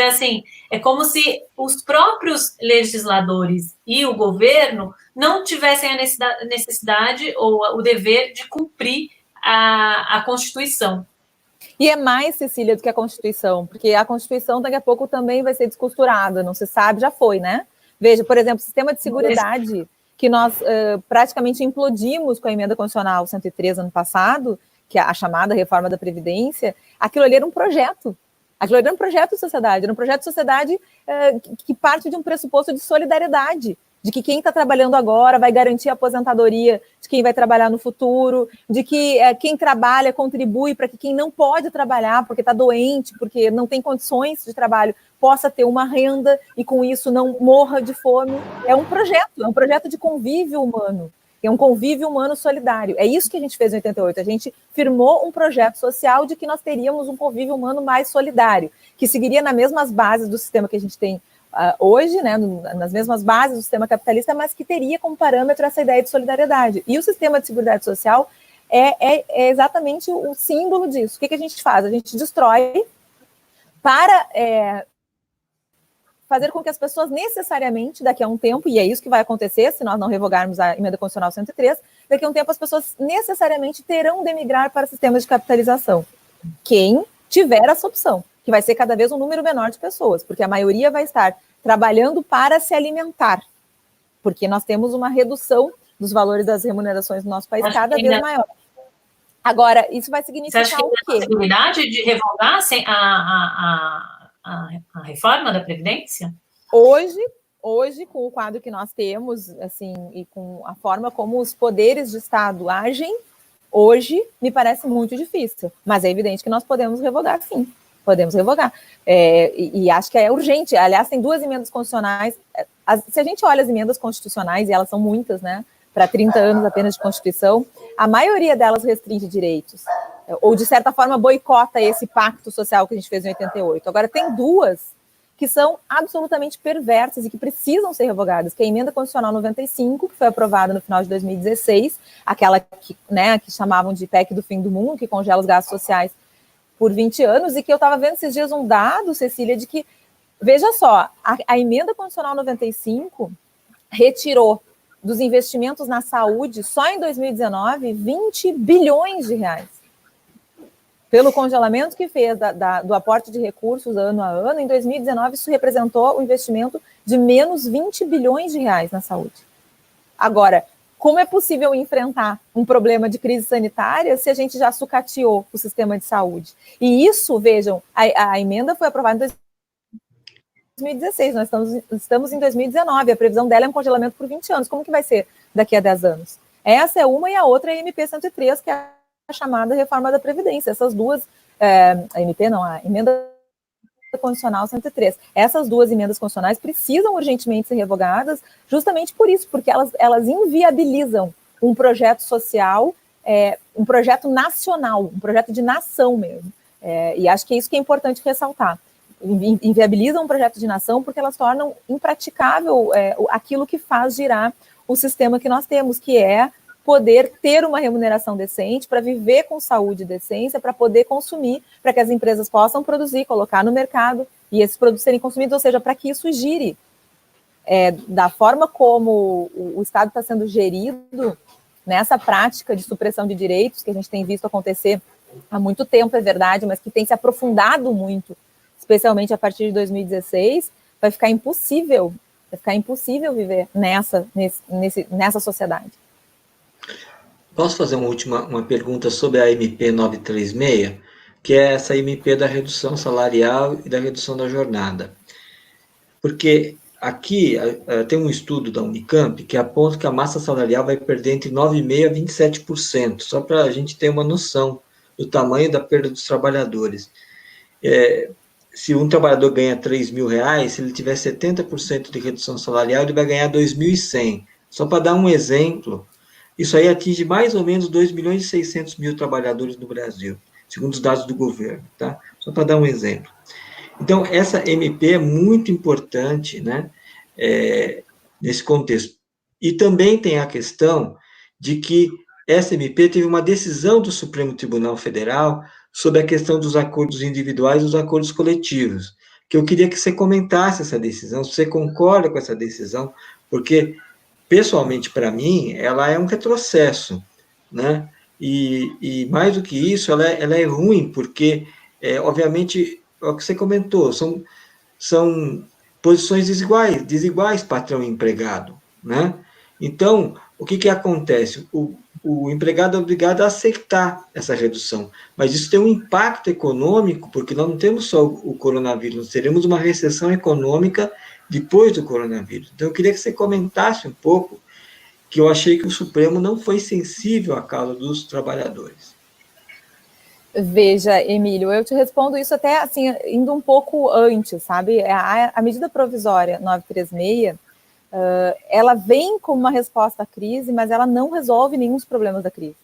é como se os próprios legisladores e o governo não tivessem a necessidade ou o dever de cumprir a Constituição. E é mais, Cecília, do que a Constituição, porque a Constituição daqui a pouco também vai ser descosturada, não se sabe, já foi, né? Veja, por exemplo, o sistema de seguridade que nós praticamente implodimos com a emenda constitucional 103 ano passado, que é a chamada reforma da Previdência, aquilo ali era um projeto. Aquilo ali era um projeto de sociedade, era um projeto de sociedade que parte de um pressuposto de solidariedade, de que quem está trabalhando agora vai garantir a aposentadoria de quem vai trabalhar no futuro, de que quem trabalha contribui para que quem não pode trabalhar porque está doente, porque não tem condições de trabalho, possa ter uma renda e com isso não morra de fome. É um projeto de convívio humano, é um convívio humano solidário. É isso que a gente fez em 88, a gente firmou um projeto social de que nós teríamos um convívio humano mais solidário, que seguiria nas mesmas bases do sistema que a gente tem hoje, né, nas mesmas bases do sistema capitalista, mas que teria como parâmetro essa ideia de solidariedade. E o sistema de seguridade social é exatamente o símbolo disso. O que a gente faz? A gente destrói para fazer com que as pessoas necessariamente, daqui a um tempo, e é isso que vai acontecer se nós não revogarmos a emenda constitucional 103, daqui a um tempo as pessoas necessariamente terão de migrar para sistemas de capitalização. Quem tiver essa opção, que vai ser cada vez um número menor de pessoas, porque a maioria vai estar trabalhando para se alimentar, porque nós temos uma redução dos valores das remunerações no nosso país cada vez maior. Agora, isso vai significar o quê? Você acha que tem a possibilidade de revogar a reforma da Previdência? Hoje, com o quadro que nós temos, assim, e com a forma como os poderes de Estado agem, hoje me parece muito difícil, mas é evidente que nós podemos revogar, sim. Podemos revogar. E acho que é urgente. Aliás, tem 2 emendas constitucionais. Se a gente olha as emendas constitucionais, e elas são muitas, né? Para 30 anos apenas de Constituição, a maioria delas restringe direitos. Ou, de certa forma, boicota esse pacto social que a gente fez em 88. Agora, tem 2 que são absolutamente perversas e que precisam ser revogadas, que é a emenda constitucional 95, que foi aprovada no final de 2016, aquela que chamavam de PEC do fim do mundo, que congela os gastos sociais por 20 anos, e que eu estava vendo esses dias um dado, Cecília, de que, veja só, a emenda constitucional 95 retirou dos investimentos na saúde, só em 2019, 20 bilhões de reais. Pelo congelamento que fez do aporte de recursos ano a ano, em 2019 isso representou um investimento de menos 20 bilhões de reais na saúde. Agora, como é possível enfrentar um problema de crise sanitária se a gente já sucateou o sistema de saúde? E isso, vejam, a emenda foi aprovada em 2016, nós estamos em 2019, a previsão dela é um congelamento por 20 anos. Como que vai ser daqui a 10 anos? Essa é uma, e a outra é a MP 103, que é a chamada reforma da Previdência. Essas duas, a MP não, a emenda constitucional 103. Essas duas emendas constitucionais precisam urgentemente ser revogadas, justamente por isso, porque elas inviabilizam um projeto social, um projeto nacional, um projeto de nação mesmo. E acho que é isso que é importante ressaltar. Inviabilizam um projeto de nação porque elas tornam impraticável aquilo que faz girar o sistema que nós temos, que é poder ter uma remuneração decente, para viver com saúde e decência, para poder consumir, para que as empresas possam produzir, colocar no mercado, e esses produtos serem consumidos, ou seja, para que isso gire. Da forma como o Estado está sendo gerido, nessa prática de supressão de direitos, que a gente tem visto acontecer há muito tempo, é verdade, mas que tem se aprofundado muito, especialmente a partir de 2016, vai ficar impossível viver nessa sociedade. Posso fazer uma pergunta sobre a MP 936, que é essa MP da redução salarial e da redução da jornada? Porque aqui tem um estudo da Unicamp que aponta que a massa salarial vai perder entre 9,5% a 27%, só para a gente ter uma noção do tamanho da perda dos trabalhadores. Se um trabalhador ganha R$3.000, se ele tiver 70% de redução salarial, ele vai ganhar 2.100. Só para dar um exemplo, isso aí atinge mais ou menos 2.600.000 trabalhadores no Brasil, segundo os dados do governo, tá? Só para dar um exemplo. Então, essa MP é muito importante, né, nesse contexto. E também tem a questão de que essa MP teve uma decisão do Supremo Tribunal Federal sobre a questão dos acordos individuais e dos acordos coletivos, que eu queria que você comentasse essa decisão, se você concorda com essa decisão, porque, pessoalmente, para mim, ela é um retrocesso, né? E mais do que isso, ela é ruim, porque, obviamente, é o que você comentou, são posições desiguais patrão e empregado, né? Então, o que acontece? O empregado é obrigado a aceitar essa redução, mas isso tem um impacto econômico, porque nós não temos só o coronavírus, nós teremos uma recessão econômica depois do coronavírus. Então, eu queria que você comentasse um pouco, que eu achei que o Supremo não foi sensível à causa dos trabalhadores. Veja, Emílio, eu te respondo isso até assim, indo um pouco antes, sabe? A medida provisória 936, ela vem como uma resposta à crise, mas ela não resolve nenhum dos problemas da crise.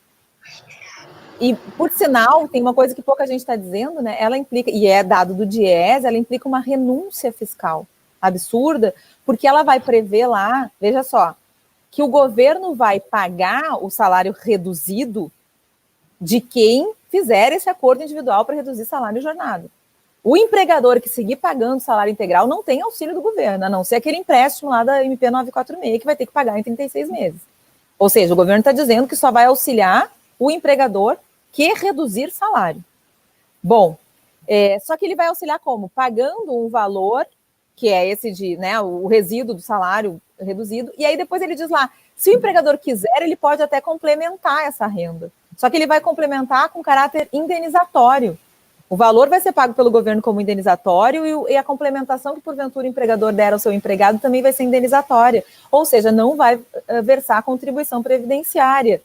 E, por sinal, tem uma coisa que pouca gente está dizendo, né? Ela implica, e é dado do DIEESE, ela implica uma renúncia fiscal absurda, porque ela vai prever lá, veja só, que o governo vai pagar o salário reduzido de quem fizer esse acordo individual para reduzir salário e jornada. O empregador que seguir pagando salário integral não tem auxílio do governo, a não ser aquele empréstimo lá da MP 946 que vai ter que pagar em 36 meses. Ou seja, o governo está dizendo que só vai auxiliar o empregador que reduzir salário. Bom, só que ele vai auxiliar como? Pagando um valor, que é esse de, né, o resíduo do salário reduzido, e aí depois ele diz lá, se o empregador quiser, ele pode até complementar essa renda. Só que ele vai complementar com caráter indenizatório. O valor vai ser pago pelo governo como indenizatório e a complementação que, porventura, o empregador der ao seu empregado também vai ser indenizatória. Ou seja, não vai versar contribuição previdenciária.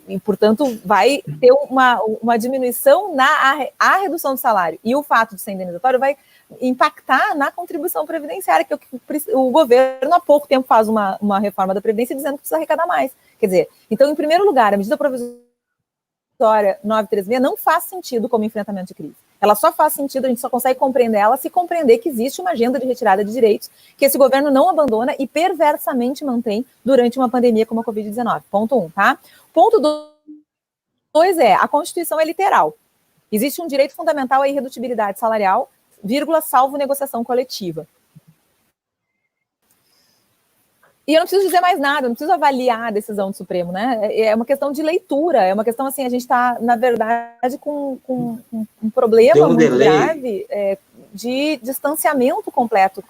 E, portanto, vai ter uma diminuição na redução do salário. E o fato de ser indenizatório vai impactar na contribuição previdenciária, que o governo há pouco tempo faz uma reforma da Previdência dizendo que precisa arrecadar mais. Quer dizer, então, em primeiro lugar, a medida provisória 936 não faz sentido como enfrentamento de crise. Ela só faz sentido, a gente só consegue compreender ela se compreender que existe uma agenda de retirada de direitos que esse governo não abandona e perversamente mantém durante uma pandemia como a Covid-19. Ponto 1, tá? Ponto 2 a Constituição é literal. Existe um direito fundamental à irredutibilidade salarial, vírgula, salvo negociação coletiva. E eu não preciso dizer mais nada, eu não preciso avaliar a decisão do Supremo, né? É uma questão de leitura, é uma questão assim, a gente está, na verdade, com um problema muito grave de distanciamento completo.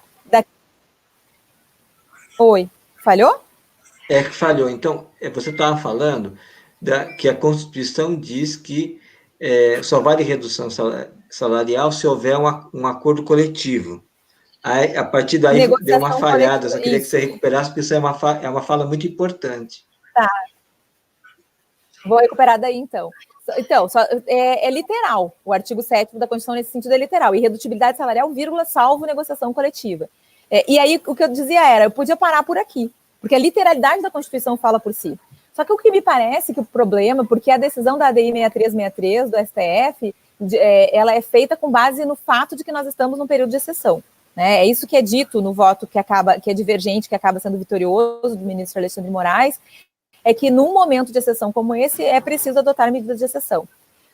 Oi, falhou? Falhou. Então, você estava falando que a Constituição diz que só vale redução salarial se houver um acordo coletivo. Aí, a partir daí deu uma falhada, eu só queria que você recuperasse, porque isso é uma fala muito importante. Tá. Vou recuperar daí, então. Então, é literal. O artigo 7º da Constituição, nesse sentido, é literal. Irredutibilidade salarial, vírgula, salvo negociação coletiva. E aí, o que eu dizia era, eu podia parar por aqui, porque a literalidade da Constituição fala por si. Só que o que me parece que o problema, porque a decisão da ADI 6363 do STF, ela é feita com base no fato de que nós estamos num período de exceção. Né? É isso que é dito no voto que é divergente, que acaba sendo vitorioso, do ministro Alexandre de Moraes, é que num momento de exceção como esse, é preciso adotar medidas de exceção.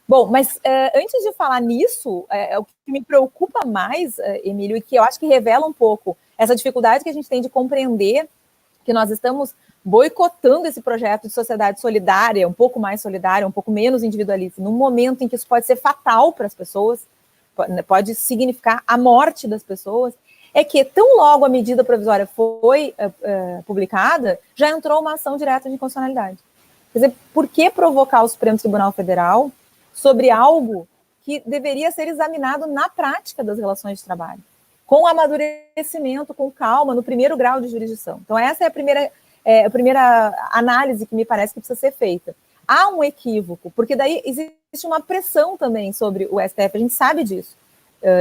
Bom, mas antes de falar nisso, o que me preocupa mais, Emílio, e que eu acho que revela um pouco essa dificuldade que a gente tem de compreender que nós estamos boicotando esse projeto de sociedade solidária, um pouco mais solidária, um pouco menos individualista, num momento em que isso pode ser fatal para as pessoas, pode significar a morte das pessoas, é que tão logo a medida provisória foi publicada, já entrou uma ação direta de inconstitucionalidade. Quer dizer, por que provocar o Supremo Tribunal Federal sobre algo que deveria ser examinado na prática das relações de trabalho, com amadurecimento, com calma, no primeiro grau de jurisdição? Então, essa é a primeira análise que me parece que precisa ser feita. Há um equívoco, porque daí existe uma pressão também sobre o STF, a gente sabe disso,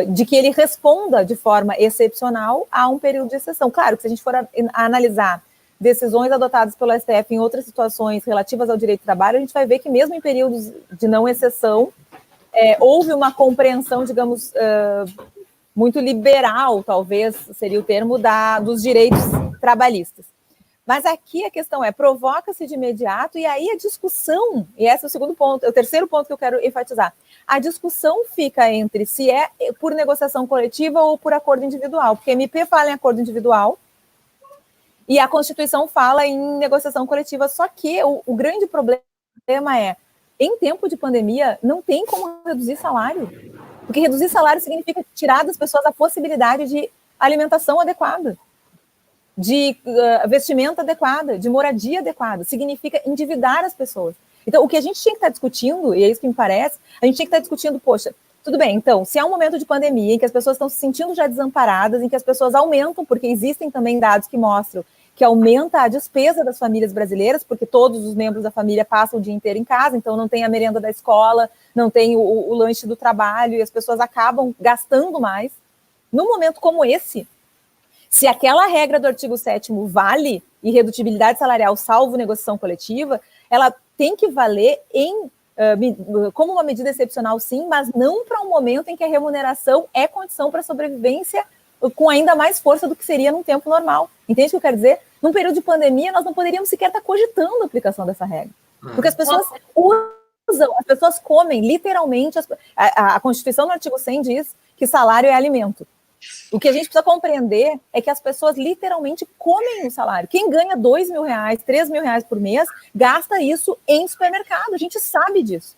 de que ele responda de forma excepcional a um período de exceção. Claro que se a gente for analisar decisões adotadas pelo STF em outras situações relativas ao direito do trabalho, a gente vai ver que mesmo em períodos de não exceção, houve uma compreensão, digamos, muito liberal, talvez seria o termo, dos direitos trabalhistas. Mas aqui a questão provoca-se de imediato, e aí a discussão, e esse é o segundo ponto, o terceiro ponto que eu quero enfatizar, a discussão fica entre se é por negociação coletiva ou por acordo individual, porque a MP fala em acordo individual e a Constituição fala em negociação coletiva, só que o grande problema em tempo de pandemia, não tem como reduzir salário, porque reduzir salário significa tirar das pessoas a possibilidade de alimentação adequada, de vestimenta adequada, de moradia adequada, significa endividar as pessoas. Então, o que a gente tinha que estar discutindo, e é isso que me parece, a gente tinha que estar discutindo, poxa, tudo bem, então, se há um momento de pandemia em que as pessoas estão se sentindo já desamparadas, em que as pessoas aumentam, porque existem também dados que mostram que aumenta a despesa das famílias brasileiras, porque todos os membros da família passam o dia inteiro em casa, então não tem a merenda da escola, não tem o lanche do trabalho, e as pessoas acabam gastando mais. Num momento como esse, se aquela regra do artigo 7º vale, irredutibilidade salarial salvo negociação coletiva, ela tem que valer como uma medida excepcional, sim, mas não para um momento em que a remuneração é condição para a sobrevivência com ainda mais força do que seria num tempo normal. Entende o que eu quero dizer? Num período de pandemia, nós não poderíamos sequer estar cogitando a aplicação dessa regra. Porque as pessoas usam, as pessoas comem, literalmente. A Constituição, no artigo 100, diz que salário é alimento. O que a gente precisa compreender é que as pessoas literalmente comem o salário. Quem ganha R$2.000, R$3.000 por mês, gasta isso em supermercado. A gente sabe disso.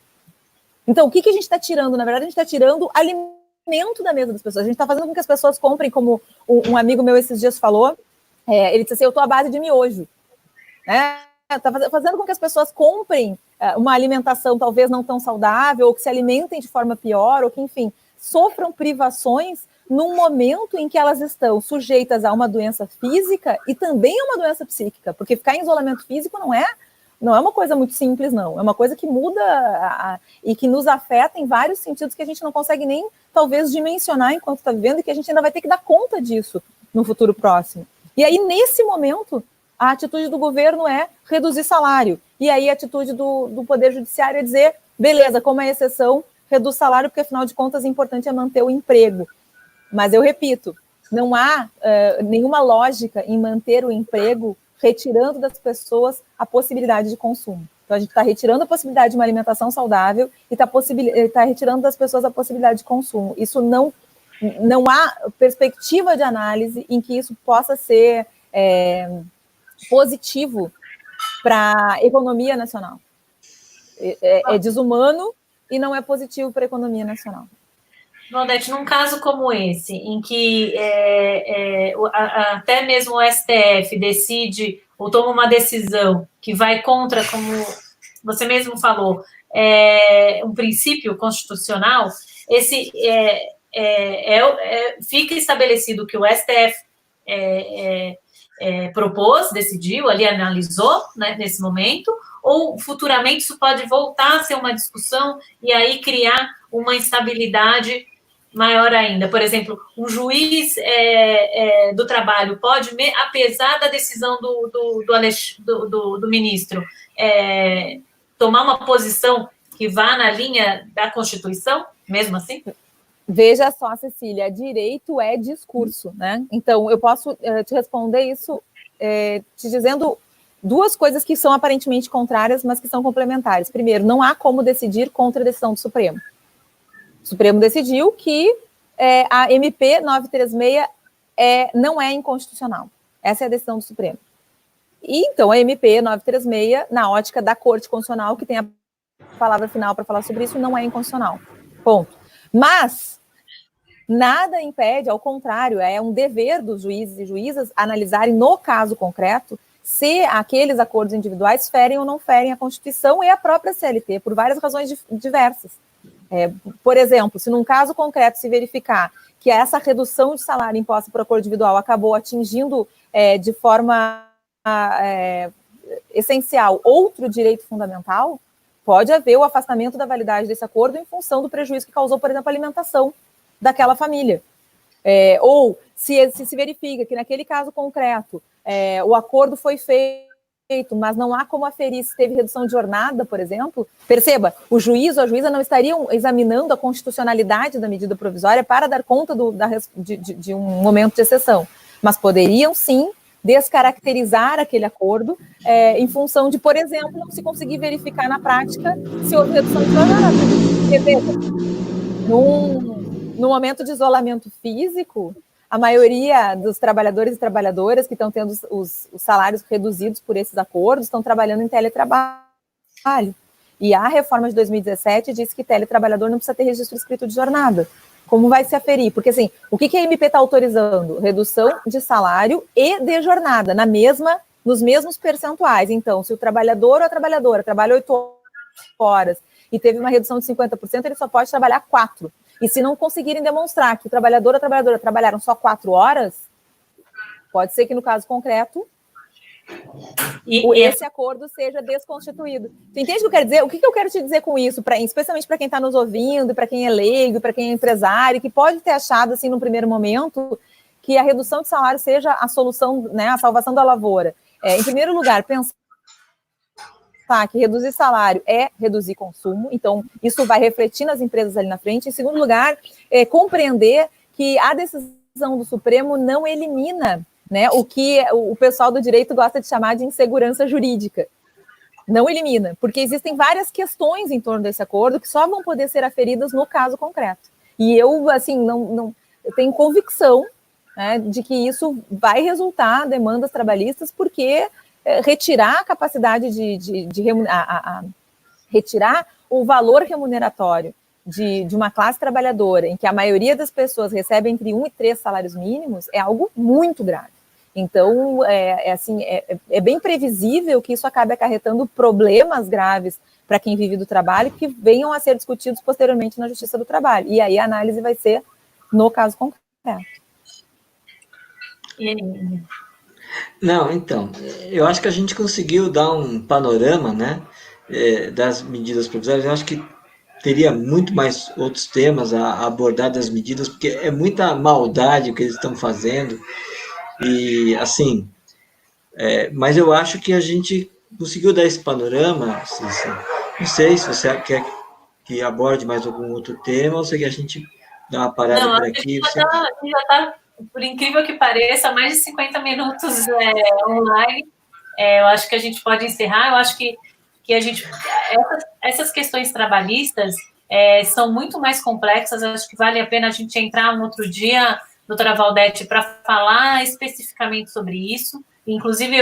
Então, o que a gente está tirando? Na verdade, a gente está tirando alimento da mesa das pessoas. A gente está fazendo com que as pessoas comprem, como um amigo meu esses dias falou, ele disse assim, eu estou à base de miojo. Está fazendo com que as pessoas comprem uma alimentação talvez não tão saudável, ou que se alimentem de forma pior, ou que, enfim, sofram privações num momento em que elas estão sujeitas a uma doença física e também a uma doença psíquica, porque ficar em isolamento físico não é uma coisa muito simples, não. É uma coisa que muda e que nos afeta em vários sentidos que a gente não consegue nem, talvez, dimensionar enquanto está vivendo, e que a gente ainda vai ter que dar conta disso no futuro próximo. E aí, nesse momento, a atitude do governo é reduzir salário. E aí a atitude do Poder Judiciário é dizer, beleza, como é exceção, reduz salário, porque afinal de contas o importante é manter o emprego. Mas eu repito, não há nenhuma lógica em manter o emprego retirando das pessoas a possibilidade de consumo. Então a gente está retirando a possibilidade de uma alimentação saudável e está retirando das pessoas a possibilidade de consumo. Isso não há perspectiva de análise em que isso possa ser positivo para a economia nacional. É desumano e não é positivo para a economia nacional. Odete, num caso como esse, em que até mesmo o STF decide ou toma uma decisão que vai contra, como você mesmo falou, um princípio constitucional, fica estabelecido que o STF propôs, decidiu, ali analisou, né, nesse momento, ou futuramente isso pode voltar a ser uma discussão e aí criar uma instabilidade maior ainda? Por exemplo, um juiz do trabalho pode, apesar da decisão do ministro, tomar uma posição que vá na linha da Constituição, mesmo assim? Veja só, Cecília, direito é discurso, né? Então, eu posso te responder isso te dizendo duas coisas que são aparentemente contrárias, mas que são complementares. Primeiro, não há como decidir contra a decisão do Supremo. O Supremo decidiu que a MP 936 não é inconstitucional. Essa é a decisão do Supremo. E, então, a MP 936, na ótica da Corte Constitucional, que tem a palavra final para falar sobre isso, não é inconstitucional. Ponto. Mas nada impede, ao contrário, é um dever dos juízes e juízas analisarem no caso concreto se aqueles acordos individuais ferem ou não ferem a Constituição e a própria CLT, por várias razões diversas. Por exemplo, se num caso concreto se verificar que essa redução de salário imposta por acordo individual acabou atingindo de forma essencial outro direito fundamental, pode haver o afastamento da validade desse acordo em função do prejuízo que causou, por exemplo, a alimentação daquela família. Ou se verifica que naquele caso concreto o acordo foi feito, mas não há como aferir se teve redução de jornada, por exemplo, perceba, o juiz ou a juíza não estariam examinando a constitucionalidade da medida provisória para dar conta de um momento de exceção, mas poderiam sim descaracterizar aquele acordo em função de, por exemplo, não se conseguir verificar na prática se houve redução de jornada. Porque, veja, num momento de isolamento físico, a maioria dos trabalhadores e trabalhadoras que estão tendo os salários reduzidos por esses acordos estão trabalhando em teletrabalho. E a reforma de 2017 disse que teletrabalhador não precisa ter registro escrito de jornada. Como vai se aferir? Porque, assim, o que a MP está autorizando? Redução de salário e de jornada, nos mesmos percentuais. Então, se o trabalhador ou a trabalhadora trabalha 8 horas e teve uma redução de 50%, ele só pode trabalhar 4. E se não conseguirem demonstrar que o trabalhador ou a trabalhadora trabalharam só 4 horas, pode ser que, no caso concreto, esse acordo seja desconstituído. Tu entende o que eu quero dizer? O que eu quero te dizer com isso, especialmente para quem está nos ouvindo, para quem é leigo, para quem é empresário, que pode ter achado, assim, num primeiro momento, que a redução de salário seja a solução, né, a salvação da lavoura. Em primeiro lugar, pensar que reduzir salário é reduzir consumo, então isso vai refletir nas empresas ali na frente. Em segundo lugar, compreender que a decisão do Supremo não elimina, né, o que o pessoal do direito gosta de chamar de insegurança jurídica. Não elimina, porque existem várias questões em torno desse acordo que só vão poder ser aferidas no caso concreto. E eu, assim, eu tenho convicção, né, de que isso vai resultar em demandas trabalhistas, porque retirar a capacidade retirar o valor remuneratório de uma classe trabalhadora em que a maioria das pessoas recebe entre 1 e 3 salários mínimos é algo muito grave. Então, é bem previsível que isso acabe acarretando problemas graves para quem vive do trabalho que venham a ser discutidos posteriormente na Justiça do Trabalho. E aí a análise vai ser no caso concreto. E aí? Não, então, eu acho que a gente conseguiu dar um panorama, né, das medidas provisórias. Eu acho que teria muito mais outros temas a abordar das medidas, porque é muita maldade o que eles estão fazendo, e assim, mas eu acho que a gente conseguiu dar esse panorama. Não sei se você quer que aborde mais algum outro tema, ou se a gente dá uma parada por aqui. A gente já está, por incrível que pareça, mais de 50 minutos online. Eu acho que a gente pode encerrar. Eu acho que essas questões trabalhistas são muito mais complexas. Eu acho que vale a pena a gente entrar um outro dia, doutora Valdete, para falar especificamente sobre isso. Inclusive,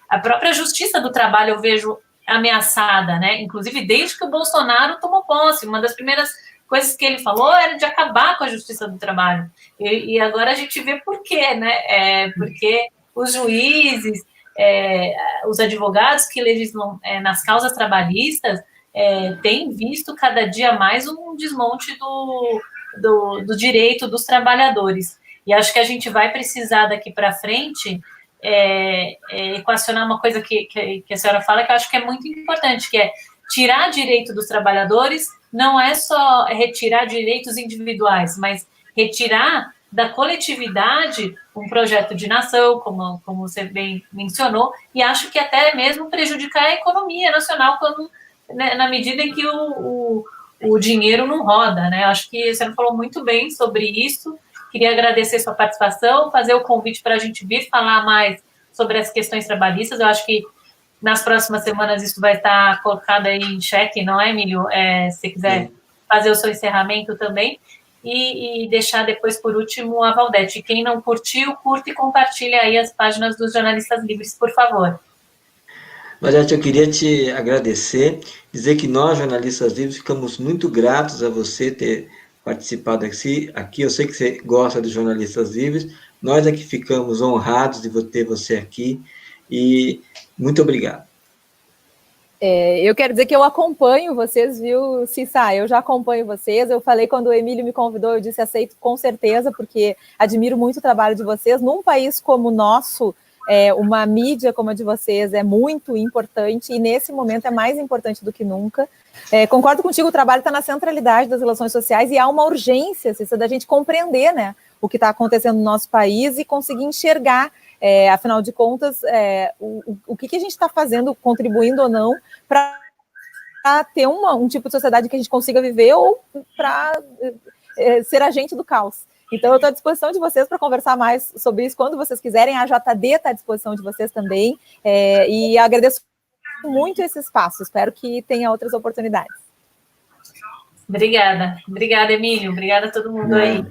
a própria Justiça do Trabalho eu vejo ameaçada, né? Inclusive, desde que o Bolsonaro tomou posse, uma das primeiras coisas que ele falou era de acabar com a Justiça do Trabalho. E agora a gente vê por quê, né? Porque os juízes, os advogados que legislam nas causas trabalhistas têm visto cada dia mais um desmonte do direito dos trabalhadores. E acho que a gente vai precisar daqui para frente equacionar uma coisa que a senhora fala, que eu acho que é muito importante, que é tirar direito dos trabalhadores, não é só retirar direitos individuais, mas retirar da coletividade um projeto de nação, como você bem mencionou, e acho que até mesmo prejudicar a economia nacional, quando, né, na medida em que o dinheiro não roda, né? Acho que você falou muito bem sobre isso. Queria agradecer sua participação, fazer o convite para a gente vir falar mais sobre as questões trabalhistas. Eu acho que nas próximas semanas isso vai estar colocado aí em xeque, não é, Emílio? Se você quiser fazer o seu encerramento também. E deixar depois, por último, a Valdete. Quem não curtiu, curta e compartilha aí as páginas dos Jornalistas Livres, por favor. Valdete, eu queria te agradecer, dizer que nós, Jornalistas Livres, ficamos muito gratos a você ter participado aqui. Eu sei que você gosta dos Jornalistas Livres, nós aqui ficamos honrados de ter você aqui, e muito obrigado. Eu quero dizer que eu acompanho vocês, viu, Cissa? Eu já acompanho vocês. Eu falei quando o Emílio me convidou, eu disse aceito com certeza, porque admiro muito o trabalho de vocês. Num país como o nosso, uma mídia como a de vocês é muito importante, e nesse momento é mais importante do que nunca. Concordo contigo, o trabalho está na centralidade das relações sociais, e há uma urgência, Cissa, da gente compreender, né, o que está acontecendo no nosso país e conseguir enxergar, afinal de contas, o que a gente está fazendo, contribuindo ou não, para ter um tipo de sociedade que a gente consiga viver, ou para ser agente do caos. Então, eu estou à disposição de vocês para conversar mais sobre isso quando vocês quiserem. A JD está à disposição de vocês também, e agradeço muito esse espaço. Espero que tenha outras oportunidades. Obrigada, Emílio. Obrigada a todo mundo aí.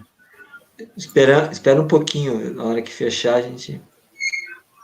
Espera um pouquinho, na hora que fechar, a gente